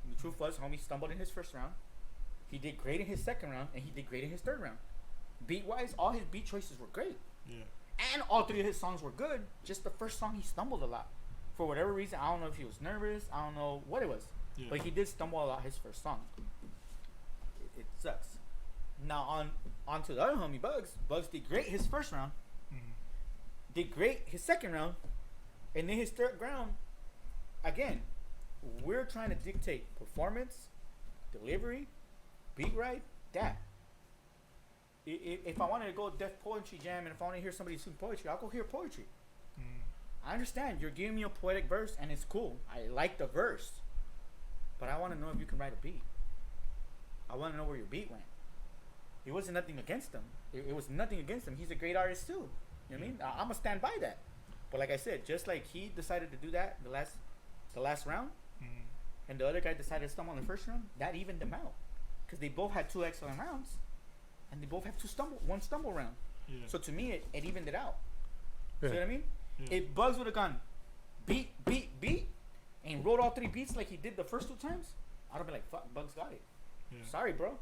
And the truth was, homie stumbled in his first round. He did great in his second round, and he did great in his third round. Beat wise, all his beat choices were great. Yeah. And all three of his songs were good. Just the first song, he stumbled a lot. For whatever reason, I don't know if he was nervous. I don't know what it was. Yeah. But he did stumble a lot his first song. It sucks. Now, on to the other homie, Bugs. Bugs did great his first round. Did great his second round. And then his third round, again, we're trying to dictate performance, delivery, beat right, that. If I wanted to go Def Poetry Jam and if I want to hear somebody sing poetry, I'll go hear poetry. I understand you're giving me a poetic verse and it's cool. I like the verse, but I want to know if you can write a beat. I want to know where your beat went. It wasn't nothing against him. It was nothing against him. He's a great artist too. You know what I mean? I'm gonna stand by that. But like I said, just like he decided to do that the last round, and the other guy decided to stumble in the first round, that evened them out, because they both had 2 excellent rounds, and they both have one stumble round.
Yeah.
So to me, it evened it out.
Yeah.
See what I mean?
Yeah.
If Bugs would have gone beat, and rolled all 3 beats like he did the first 2 times, I'd have been like, fuck, Bugs got it.
Yeah.
Sorry, bro.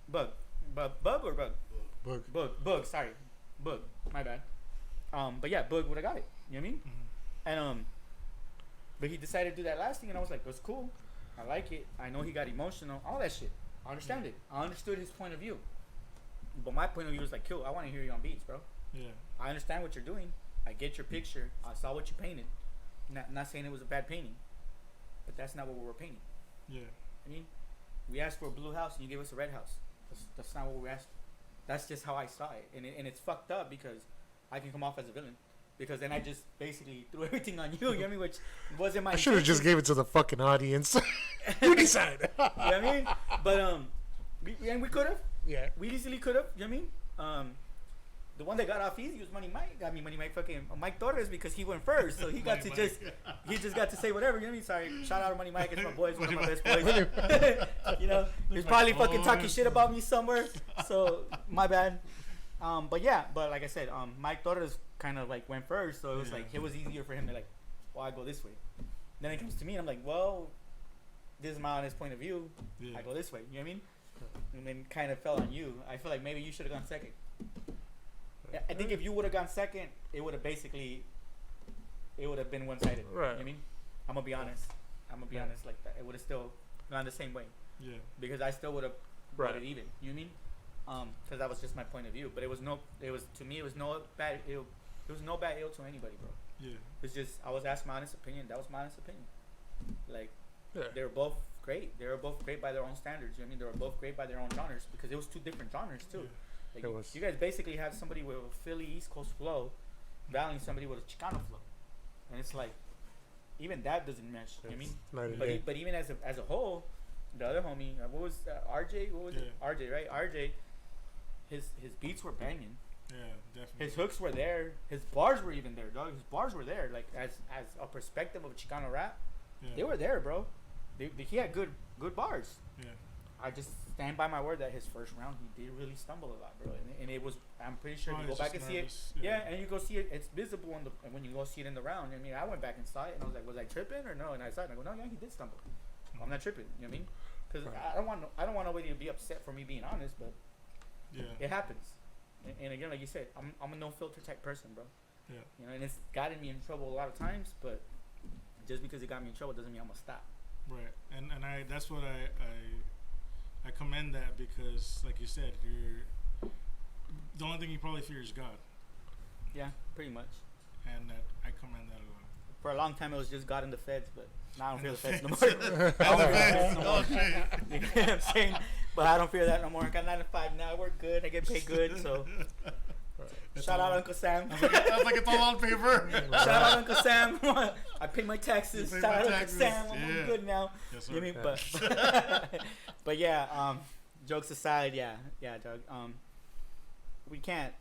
Bug or Bug? Bug. Sorry, Bug. My bad. But yeah, Bug would have got it. You know what I mean?
Mm-hmm.
And but he decided to do that last thing, and I was like, that's cool. I like it. I know he got emotional. All that shit. I understand it. I understood his point of view. But my point of view was like, cool. I want to hear you on beats, bro.
Yeah.
I understand what you're doing. I get your picture. I saw what you painted. Not saying it was a bad painting, but that's not what we were painting.
Yeah.
I mean, we asked for a blue house, and you gave us a red house. That's not what we asked. That's just how I saw it, and it's fucked up because I can come off as a villain. Because then I just basically threw everything on you. You know what I mean? Which wasn't my.
I should have just gave it to the fucking audience. You decide.
You know what I mean? But we could have.
Yeah.
We easily could have. You know what I mean? The one that got off easy was Money Mike. Money Mike fucking Mike Torres, because he went first, so he got to he just got to say whatever. You know what I mean? Sorry, shout out to Money Mike. It's my boys, one of my best boys. You know, he's probably fucking talking shit about me somewhere. So my bad. But like I said, Mike Torres kind of like went first, so it was like it was easier for him to like, well, I go this way. Then it comes to me, and I'm like, well, this is my honest point of view.
Yeah.
I go this way. You know what I mean? And then kind of fell on you. I feel like maybe you should have gone second. Yeah, I think if you would have gone second, it would have been one-sided. Right. You know what I mean? I'm gonna be honest. Honest like that. It would have still gone the same way.
Yeah.
Because I still would have brought it even. You know what I mean? Because that was just my point of view. But it was no bad ill to anybody, bro.
Yeah.
It's just I was asked my honest opinion. That was my honest opinion. Like, they were both great. They were both great by their own standards. You know what I mean? They were both great by their own genres, because it was 2 different genres too.
Yeah.
Like, you guys basically have somebody with a Philly East Coast flow battling somebody with a Chicano flow, and it's like even that doesn't mesh. You know what I mean? But even as a whole, the other homie, what was RJ? What was it? RJ, right? RJ, his beats were banging.
Yeah, definitely.
His hooks were there. His bars were even there, dog. His bars were there. Like as a perspective of Chicano rap, they were there, bro. He had good bars.
Yeah.
I just stand by my word that his first round he did really stumble a lot, bro, and it was. I'm pretty sure you go back and see it. Yeah, and you go see it. It's visible when you go see it in the round. I mean, I went back and saw it, and I was like, was I tripping or no? And I saw it, and I go, no, yeah, he did stumble. I'm not tripping. You know what I mean? Because I don't want nobody to be upset for me being honest, but it happens. And again, like you said, I'm a no filter type person, bro.
Yeah.
You know, and it's gotten me in trouble a lot of times, but just because it got me in trouble doesn't mean I'm gonna stop.
Right, and that's what I commend that, because like you said, the only thing you probably fear is God.
Yeah, pretty much.
And that I commend that a lot.
For a long time, it was just God and the feds, but now I don't fear the feds no more. I don't fear the feds no more. You know what I'm saying? But I don't fear that no more. I got 9 to 5 now. I work good. I get paid good. So shout out Uncle Sam.
That's like it's all on paper.
Shout out Uncle Sam. I pay my taxes. Shout out Uncle Sam. I'm good now.
Yes,
you know what I mean? But yeah, jokes aside, yeah, Doug. We can't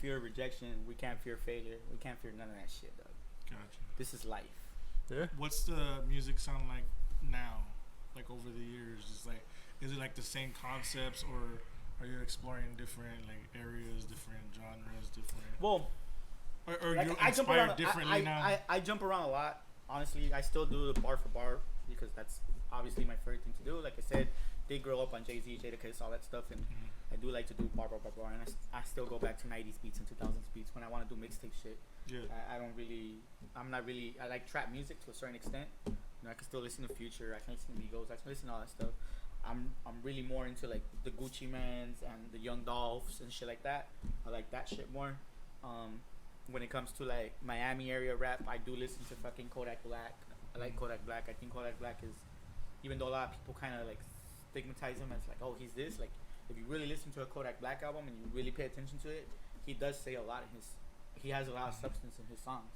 fear rejection. We can't fear failure. We can't fear none of that shit, Doug.
Gotcha.
This is life.
Yeah.
What's the music sound like now? Like over the years, is it like the same concepts, or are you exploring different like areas, different genres, different?
Well,
or
like,
you
I jump
inspired
around,
differently now?
I jump around a lot. Honestly, I still do the bar for bar because that's obviously my favorite thing to do. Like I said, did grow up on Jay-Z, Jadakiss, all that stuff, and I do like to do bar, and I still go back to 90s beats and 2000s beats when I want to do mixtape shit.
Yeah.
I like trap music to a certain extent. You know, I can still listen to Future, I can listen to Migos, I can listen to all that stuff. I'm really more into like the Gucci Mans and the Young Dolphs and shit like that. I like that shit more. When it comes to like Miami area rap, I do listen to fucking Kodak Black. I like Kodak Black. I think Kodak Black is, even though a lot of people kind of like stigmatize him as like, oh, he's this. Like, if you really listen to a Kodak Black album and you really pay attention to it, he does say a lot in his. He has a lot of substance in his songs,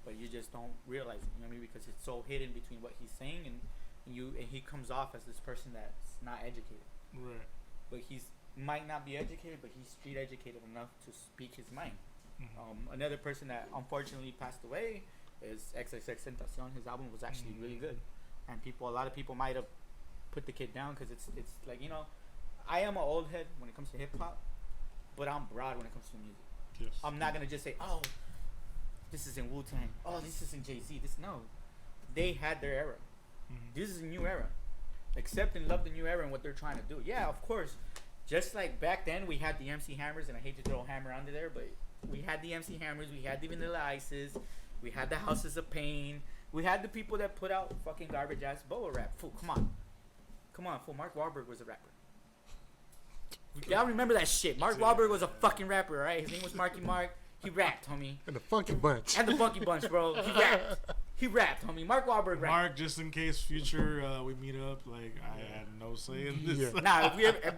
but you just don't realize it. You know what I mean? Because it's so hidden between what he's saying and he comes off as this person that's not educated.
Right.
But he's might not be educated, but he's street educated enough to speak his mind. Another person that unfortunately passed away is XXX Tentacion. His album was actually really good, and a lot of people might have put the kid down because it's like, you know, I am an old head when it comes to hip hop, but I'm broad when it comes to music.
Yes.
I'm not gonna just say, oh, this is in Wu-Tang, oh, this is in Jay-Z. No, they had their era. This is a new era. Accept and love the new era and what they're trying to do. Yeah, of course. Just like back then, we had the MC Hammers, and I hate to throw Hammer under there, but we had the MC Hammers, we had the Vanilla Ices, we had the Houses of Pain, we had the people that put out fucking garbage ass boa rap. Fool, come on, fool. Mark Wahlberg was a rapper. Y'all remember that shit? Mark Wahlberg was a fucking rapper, right? His name was Marky Mark. He rapped, homie.
And the Funky Bunch.
And the Funky Bunch, bro. He rapped, homie. Mark Wahlberg rapped.
Mark, just in case future we meet up, like I had no say in this.
Yeah.
Nah, if we ever,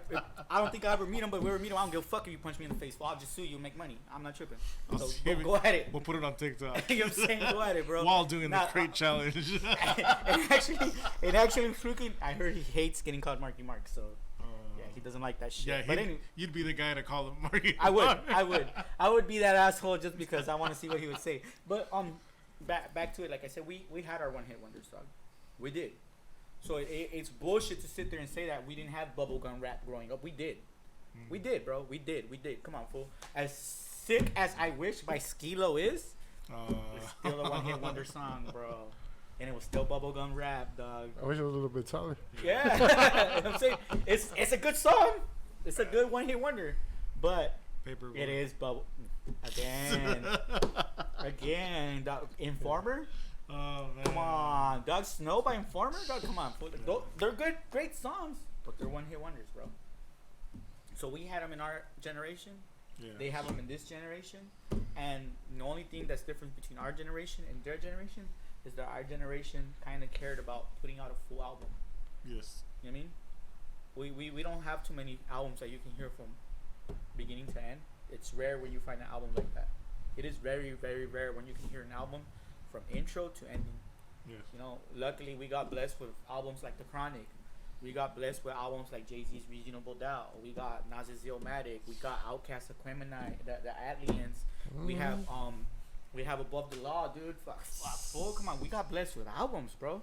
I don't think I'll ever meet him, but if we ever meet him, I don't give a fuck if you punch me in the face. Well, I'll just sue you and make money. I'm not tripping. So go at it.
We'll put it on TikTok.
You know what I'm saying? Go at it, bro.
While doing the crate challenge.
and actually, freaking, I heard he hates getting called Marky Mark, so yeah, he doesn't like that shit.
Yeah,
but anyway,
you'd be the guy to call him Marky.
I would be that asshole just because I want to see what he would say. But back to it. Like I said, we had our one hit wonders, dog. We did. So it's bullshit to sit there and say that we didn't have bubblegum rap growing up. We did. We did, bro. We did. Come on, fool. As sick as I Wish by Skilo is, it's still a one hit wonder song, bro. And it was still bubblegum rap, dog.
I wish it was a little bit taller.
Yeah. You know what I'm saying? It's a good song. It's a good one hit wonder. But
Paperboy.
It is bubble again, dog. Informer.
Oh man.
Come on, Dog. Snow by Informer, dog. Come on, they're good, great songs, but they're one hit wonders, bro. So we had them in our generation.
Yeah.
They have them in this generation, and the only thing that's different between our generation and their generation is that our generation kind of cared about putting out a full album.
Yes.
You know what I mean? We don't have too many albums that you can hear from beginning to end. It's rare when you find an album like that. It is very, very rare when you can hear an album from intro to ending.
Yes.
You know, luckily we got blessed with albums like The Chronic. We got blessed with albums like Jay-Z's Reasonable Doubt. We got Nas's Illmatic. We got Outkast Aquemini, the Aliens. We have Above the Law, dude. Fuck, come on. We got blessed with albums, bro.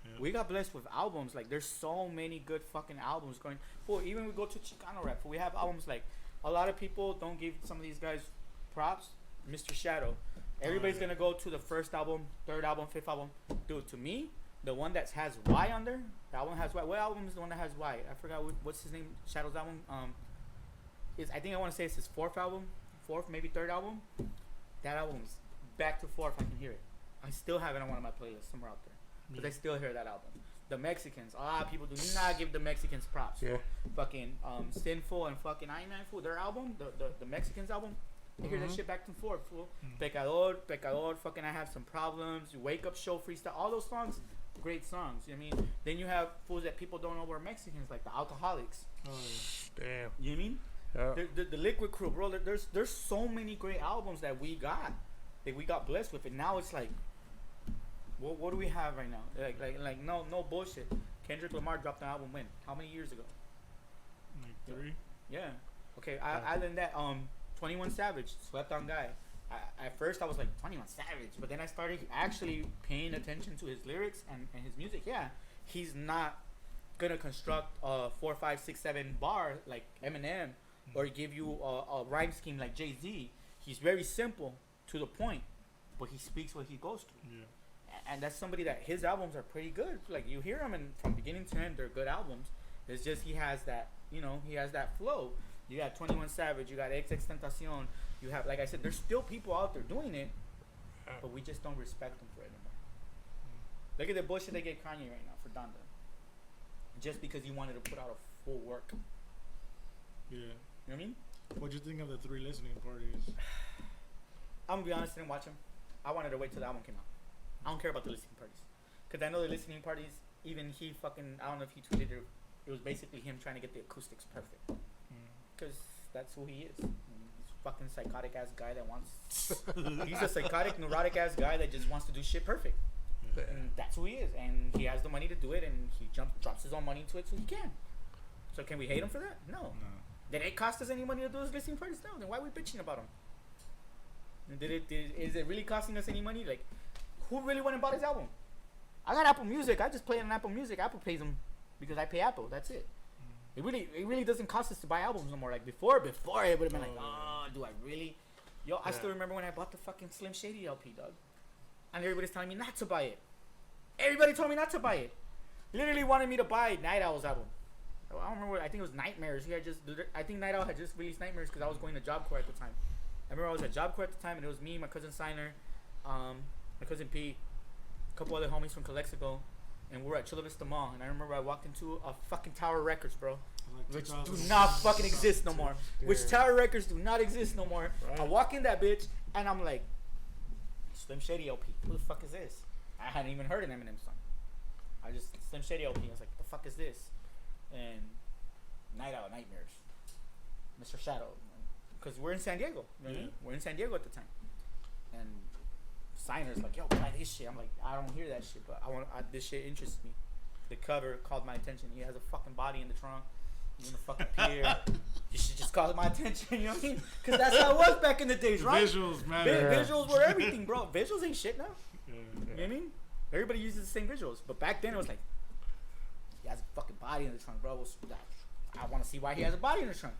Yeah. We got blessed with albums. Like, there's so many good fucking albums going. Well, even we go to Chicano rap. We have albums like, a lot of people don't give some of these guys props. Mr. Shadow. Everybody's gonna go to the first album, third album, fifth album. Dude, to me, the one that has Y on there, that one has Y. What album is the one that has Y? I forgot what's his name. Shadow's album. I think I want to say it's his fourth, maybe third album. That album's back to forth. I can hear it. I still have it on one of my playlists somewhere out there, because I still hear that album. The Mexicans, a lot of people do not give the Mexicans props.
Yeah.
Fucking Sinful and fucking I Man Fool, their album, the Mexicans album. I hear that shit back and forth, fool. Pecador, fucking I Have Some Problems, Wake Up Show, Freestyle, all those songs, great songs. You know what I mean? Then you have fools that people don't know were Mexicans, like the Alcoholics.
Oh, damn.
You know what I mean?
Yeah.
The Liquid Crew, bro. There's so many great albums that we got blessed with, and now it's like, what do we have right now? Like no bullshit. Kendrick Lamar dropped an album when? How many years ago?
Like 3.
Yeah. Okay. Other than that, 21 Savage, Slept On Guy. At first I was like 21 Savage, but then I started actually paying attention to his lyrics and his music. Yeah, he's not gonna construct a 4, 5, 6, 7 bar like Eminem, or give you a rhyme scheme like Jay-Z. He's very simple, to the point, but he speaks what he goes through. Yeah. And that's somebody that his albums are pretty good. Like, you hear them, and from beginning to end, they're good albums. It's just he has that, he has that flow. You got 21 Savage, you got XX Tentacion. You have, like I said, there's still people out there doing it, but we just don't respect them for it anymore. Look at the bullshit they get Kanye right now for Donda. Just because he wanted to put out a full work.
Yeah.
You know what I mean?
What'd you think of the 3 listening parties?
I'm gonna be honest, I didn't watch them. I wanted to wait till the album came out. I don't care about the listening parties. Because I know the listening parties, even he fucking, I don't know if he tweeted it was basically him trying to get the acoustics perfect. Because that's who he is. He's a fucking psychotic ass guy that wants. He's a psychotic, neurotic ass guy that just wants to do shit perfect. Yeah. And that's who he is. And he has the money to do it, and he drops his own money into it so he can. So can we hate him for that? No. Did it cost us any money to do his listening parties? No. Then why are we bitching about him? Is it really costing us any money? Like, who really went and bought his album? I got Apple Music. I just play it on Apple Music. Apple pays them because I pay Apple. That's it. It really doesn't cost us to buy albums no more. Like before it would have been like, oh, do I really? Yo, I still remember when I bought the fucking Slim Shady LP, dog. And everybody's telling me not to buy it. Everybody told me not to buy it. Literally wanted me to buy Night Owl's album. I don't remember. I think it was Nightmares. I think Night Owl had just released Nightmares because I was going to Job Corps at the time. I remember I was at Job Corps at the time, and it was me, my cousin Signer, my cousin Pete, a couple other homies from Calexico, and we were at Chula Vista Mall. And I remember I walked into a fucking Tower Records, bro, which do not fucking exist no more. Which Tower Records do not exist no more. Right. I walk in that bitch, and I'm like, Slim Shady LP. Who the fuck is this? I hadn't even heard an Eminem song. I just Slim Shady LP. I was like, the fuck is this? And Night Owl Nightmares, Mr. Shadow, because we're in San Diego. You know what I mean? We're in San Diego at the time, and Signer's like, yo, buy this shit. I'm like, I don't hear that shit, but this shit interests me. The cover called my attention. He has a fucking body in the trunk. He's in the fucking pier. You should just call my attention. You know what I mean? Because that's how it was back in the days, right?
Visuals, man.
Visuals were everything, bro. Visuals ain't shit now. You know what I mean? Everybody uses the same visuals, but back then it was like, he has a fucking body in the trunk, bro. I want to see why he has a body in the trunk.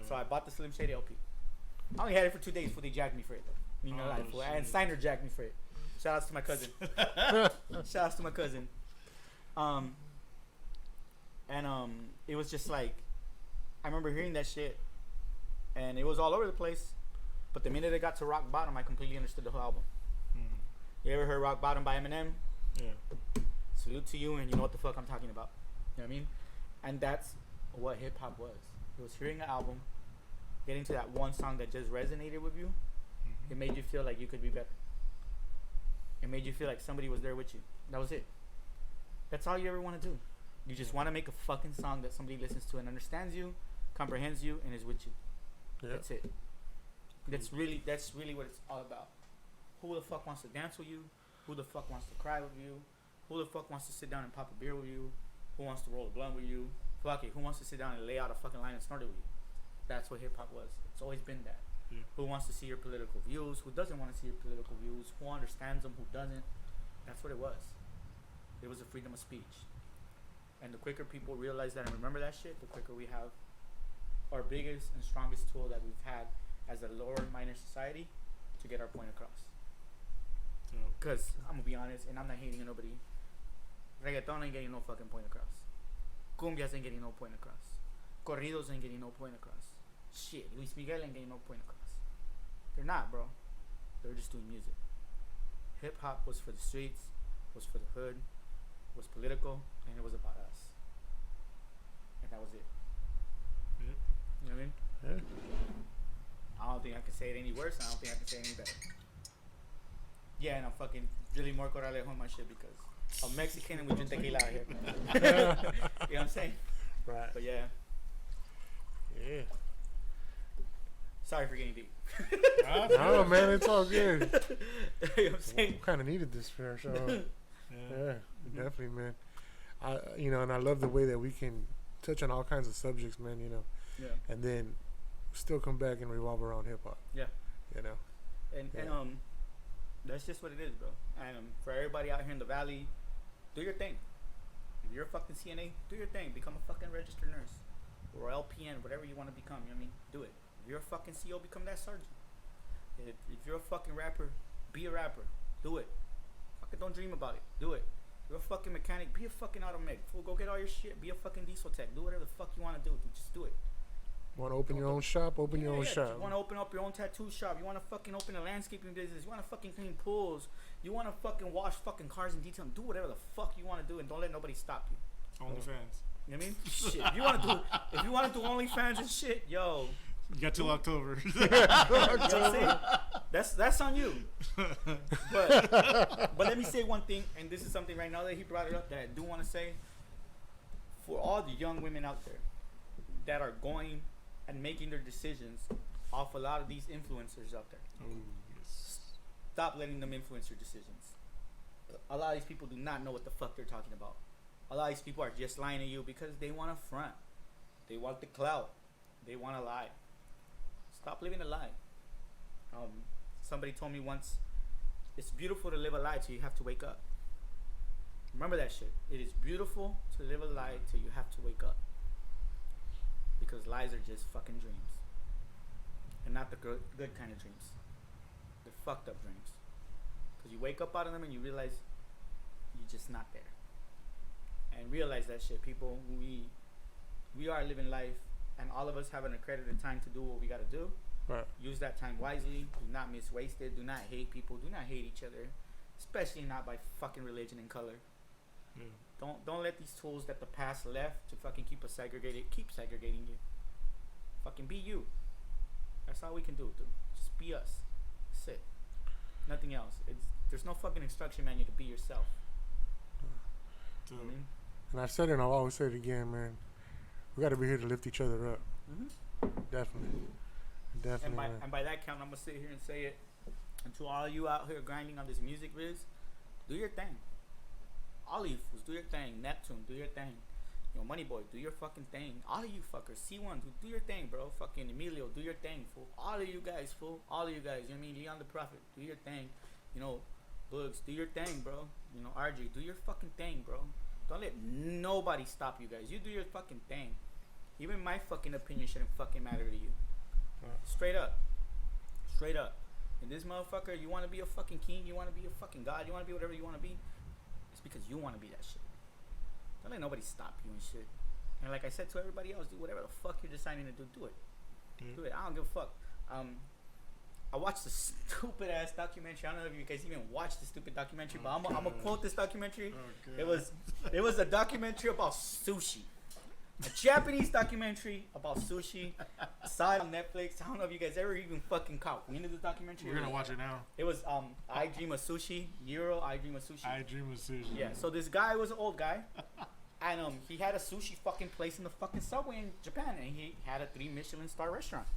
So I bought the Slim Shady LP. I only had it for 2 days before they jacked me for it, though. You know, and Signer jacked me for it. Shout outs to my cousin. Shout outs to my cousin. It was just like, I remember hearing that shit, and it was all over the place. But the minute it got to Rock Bottom, I completely understood the whole album. You ever heard Rock Bottom by Eminem? Yeah. Salute to you, and you know what the fuck I'm talking about. You know what I mean? And that's what hip hop was. It was hearing an album, getting to that one song that just resonated with you. It made you feel like you could be better. It made you feel like somebody was there with you. That was it. That's all you ever want to do. You just want to make a fucking song that somebody listens to and understands you, comprehends you, and is with you. Yeah. That's it. That's really what it's all about. Who the fuck wants to dance with you? Who the fuck wants to cry with you? Who the fuck wants to sit down and pop a beer with you? Who wants to roll a blunt with you? Fuck it. Who wants to sit down and lay out a fucking line and snort it with you? That's what hip hop was. It's always been that. Yeah. Who wants to see your political views? Who doesn't want to see your political views? Who understands them? Who doesn't? That's what it was. It was a freedom of speech. And the quicker people realize that and remember that shit, the quicker we have our biggest and strongest tool that we've had as a lower minor society to get our point across. Because I'm gonna be honest, and I'm not hating on nobody. Reggaeton ain't getting no fucking point across. Cumbias ain't getting no point across. Corridos ain't getting no point across. Shit, Luis Miguel ain't getting no point across. They're not, bro. They're just doing music. Hip hop was for the streets, was for the hood, was political, and it was about us. And that was it. Yeah. You know what I mean? Yeah. I don't think I can say it any worse, and I don't think I can say it any better. Yeah, and I'm fucking really more corralejo on my shit because I'm Mexican and we drink tequila out here. You know what I'm saying? Right. But yeah. Yeah. Sorry for getting deep.
No, man, it's all good.
You know what I'm saying?
Kind of needed this for our show. Yeah, definitely, man. And I love the way that we can touch on all kinds of subjects, man. You know. Yeah. And then still come back and revolve around hip hop. Yeah. You know.
And that's just what it is, bro. And for everybody out here in the valley, do your thing. If you're a fucking CNA, do your thing. Become a fucking registered nurse or LPN, whatever you want to become. You know what I mean? Do it. If you're a fucking CO, become that sergeant. If you're a fucking rapper, be a rapper. Do it. Fucking don't dream about it. Do it. If you're a fucking mechanic, be a fucking auto mech. Fool, go get all your shit. Be a fucking diesel tech. Do whatever the fuck you want to do. Just do it.
Want to open your own shop? Open your own shop.
You want to open up your own tattoo shop? You want to fucking open a landscaping business? You want to fucking clean pools? You want to fucking wash fucking cars in detail? Do whatever the fuck you want to do, and don't let nobody stop you.
OnlyFans.
You know what I mean? Shit. If you want to do OnlyFans and shit, yo.
You got till October.
You know what I'm saying? That's on you. But let me say one thing, and this is something right now that he brought it up that I do want to say. For all the young women out there that are going and making their decisions off a lot of these influencers out there. Oh, yes. Stop letting them influence your decisions. A lot of these people do not know what the fuck they're talking about. A lot of these people are just lying to you because they want to front. They want the clout. They want to lie. Stop living a lie. Somebody told me once, it's beautiful to live a lie till you have to wake up. Remember that shit. It is beautiful to live a lie till you have to wake up. Because lies are just fucking dreams. And not the good kind of dreams. They're fucked up dreams. Because you wake up out of them and you realize you're just not there. And realize that shit, people. We are living life, and all of us have an accredited time to do what we gotta do.
Right.
Use that time wisely. Do not miswaste it. Do not hate people. Do not hate each other, especially not by fucking religion and color.
Yeah.
Don't let these tools that the past left to fucking keep us segregated keep segregating you. Fucking be you. That's all we can do, dude. Just be us. That's it. Nothing else. There's no fucking instruction manual to be yourself.
Dude.
You know what I mean?
And I've said it, and I'll always say it again, man. We got to be here to lift each other up. Definitely. Definitely.
And by that count, I'm gonna sit here and say it. And to all you out here grinding on this music biz, do your thing. All of you fools, do your thing. Neptune, do your thing. Money Boy, do your fucking thing. All of you fuckers, C1, do your thing, bro. Fucking Emilio, do your thing, fool. All of you guys, fool. All of you guys. You know what I mean? Leon the Prophet, do your thing. Bugs, do your thing, bro. RJ, do your fucking thing, bro. Don't let nobody stop you guys. You do your fucking thing. Even my fucking opinion shouldn't fucking matter to you. Straight up. Straight up. And this motherfucker, you want to be a fucking king, you want to be a fucking god, you want to be whatever you want to be, it's because you want to be that shit. Don't let nobody stop you and shit. And like I said to everybody else, do whatever the fuck you're deciding to do, do it. Do it. I don't give a fuck. I watched the stupid ass documentary. I don't know if you guys even watched the stupid documentary, but I'm gonna quote this documentary. It was a documentary about sushi. A Japanese documentary about sushi. I saw it on Netflix. I don't know if you guys ever even fucking caught wind of this documentary.
We're gonna watch it now.
It was I Dream of Sushi. I Dream of Sushi.
I Dream of Sushi.
Yeah, so this guy was an old guy. And he had a sushi fucking place in the fucking subway in Japan, and he had a 3 Michelin star restaurant.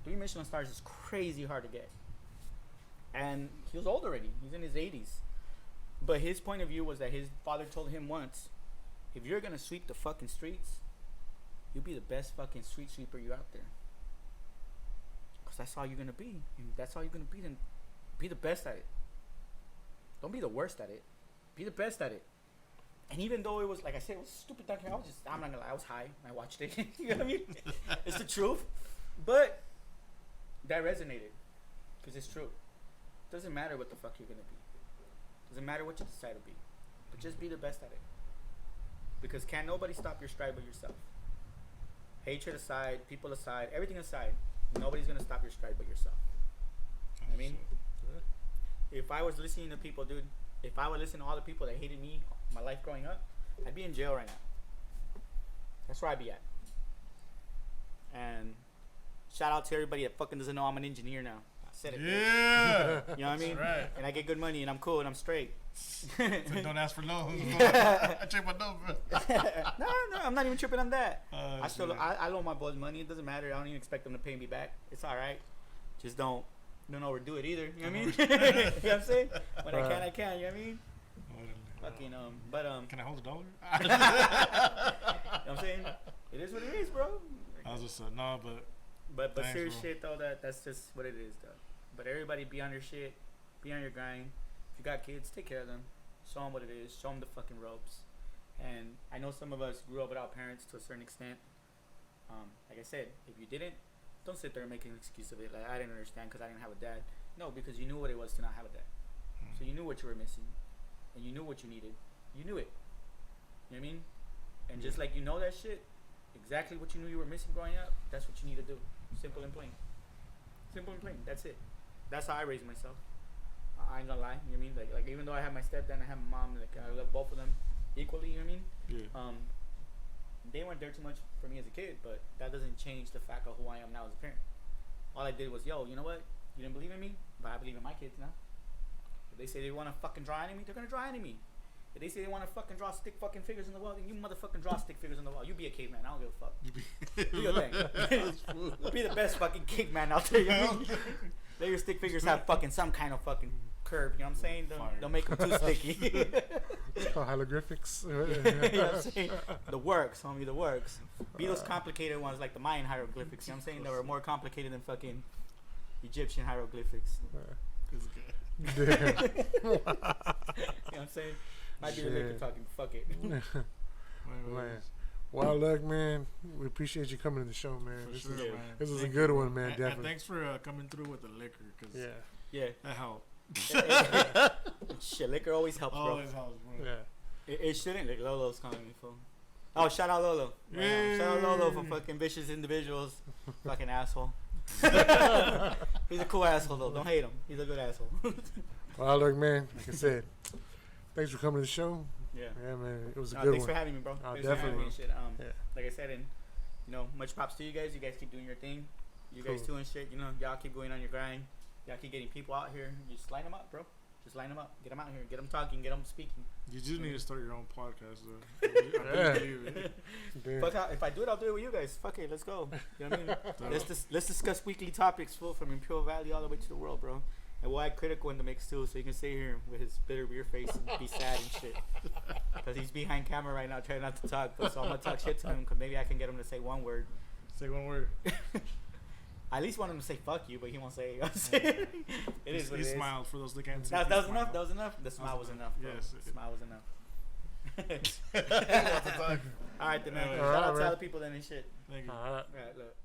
3 Michelin stars is crazy hard to get. And he was old already. He's in his 80s. But his point of view was that his father told him once, if you're gonna sweep the fucking streets, you'll be the best fucking street sweeper you out there. Cause that's all you're gonna be. And that's all you're gonna be. Then be the best at it. Don't be the worst at it. Be the best at it. And even though it was, like I said, it was a stupid documentary, I'm not gonna lie, I was high when I watched it. You know what I mean? It's the truth. But that resonated. Because it's true. It doesn't matter what the fuck you're gonna be. It doesn't matter what you decide to be. But just be the best at it. Because can't nobody stop your stride but yourself. Hatred aside, people aside, everything aside, nobody's gonna stop your stride but yourself. You know what I mean? If I was listening to people, dude, if I would listen to all the people that hated me my life growing up, I'd be in jail right now. That's where I'd be at. And shout out to everybody that fucking doesn't know I'm an engineer now. I said it.
Yeah.
You know what I mean?
Right.
And I get good money and I'm cool and I'm straight.
So don't ask for loans. I check my number.
No, I'm not even tripping on that. I loan my boys money. It doesn't matter. I don't even expect them to pay me back. It's all right. Just don't overdo it either. You know what I mean? You know what I'm saying? When I can. You know what I mean? Fucking
Can I hold $1?
You know what I'm saying? It is what it is, bro.
I was just no,
but
thanks,
serious
bro.
shit though. That's just what it is, though. But everybody be on your shit. Be on your grind. If you got kids, take care of them. Show them what it is. Show them the fucking ropes. And I know some of us grew up without parents to a certain extent. Like I said, if you didn't, don't sit there and make an excuse of it. Like, I didn't understand because I didn't have a dad. No, because you knew what it was to not have a dad. So you knew what you were missing. And you knew what you needed. You knew it. You know what I mean? And just like you know that shit, exactly what you knew you were missing growing up, that's what you need to do. Simple and plain. Simple and plain. That's it. That's how I raised myself. I ain't gonna lie. You know what I mean? Like even though I have my stepdad and I have my mom, like I love both of them equally. You know what I mean?
Yeah.
They weren't there too much for me as a kid, but that doesn't change the fact of who I am now as a parent. All I did was, yo, you know what? You didn't believe in me, but I believe in my kids now. If they say they want to fucking draw enemy, they're gonna draw enemy. If they say they want to fucking draw stick fucking figures on the wall, then you motherfucking draw stick figures on the wall. You be a caveman. I don't give a fuck. Do your thing. Be the best fucking caveman out there. You know what I mean? Let your stick figures have fucking some kind of fucking curve. You know what I'm saying? Don't make them too sticky.
It's called hieroglyphics.
You know what I'm saying? The works, homie, the works. Be those complicated ones like the Mayan hieroglyphics. You know what I'm saying? That were more complicated than fucking Egyptian hieroglyphics.
It's good.
You know what I'm saying? Might be the liquor talking. Fuck it.
Man. Wild luck, man. We appreciate you coming to the show, man. This was a good one, man. Definitely.
And thanks for coming through with the liquor, cause
yeah,
that helped.
Shit, liquor always helps, bro.
Always helps, bro.
Yeah.
It shouldn't. Like Lolo's calling me, fool. Oh, shout out Lolo.
Yeah.
Shout out Lolo for fucking vicious individuals. Fucking asshole. He's a cool asshole though. Don't hate him. He's a good asshole.
Wild luck, man. Like I said, thanks for coming to the show.
Yeah,
man. It was a good
thanks
one.
for having me, bro. Thanks
definitely.
for having me and shit. Like I said, and much props to you guys. You guys keep doing your thing. You guys too and shit. Y'all keep going on your grind. Y'all keep getting people out here. You just line them up, bro. Just line them up. Get them out here. Get them talking. Get them speaking.
You just need to start your own podcast, though. I believe it.
Fuck out. If I do it, I'll do it with you guys. Fuck it. Let's go. You know what I mean? Let's discuss weekly topics, full from Imperial Valley all the way to the world, bro. And we'll add Critical in the mix too, so you can sit here with his bitter beer face and be sad and shit. Because he's behind camera right now, trying not to talk. So I'm gonna talk shit to him, because maybe I can get him to say one word.
Say one word.
I at least want him to say fuck you, but he won't say it. It is what it is.
He smiled for those that can't see.
That was enough. That was enough. The smile was enough. Bro.
Yes.
The smile was enough. All right, then, man. Shout out to all the people then and shit.
Thank you.
All right.
All right, look.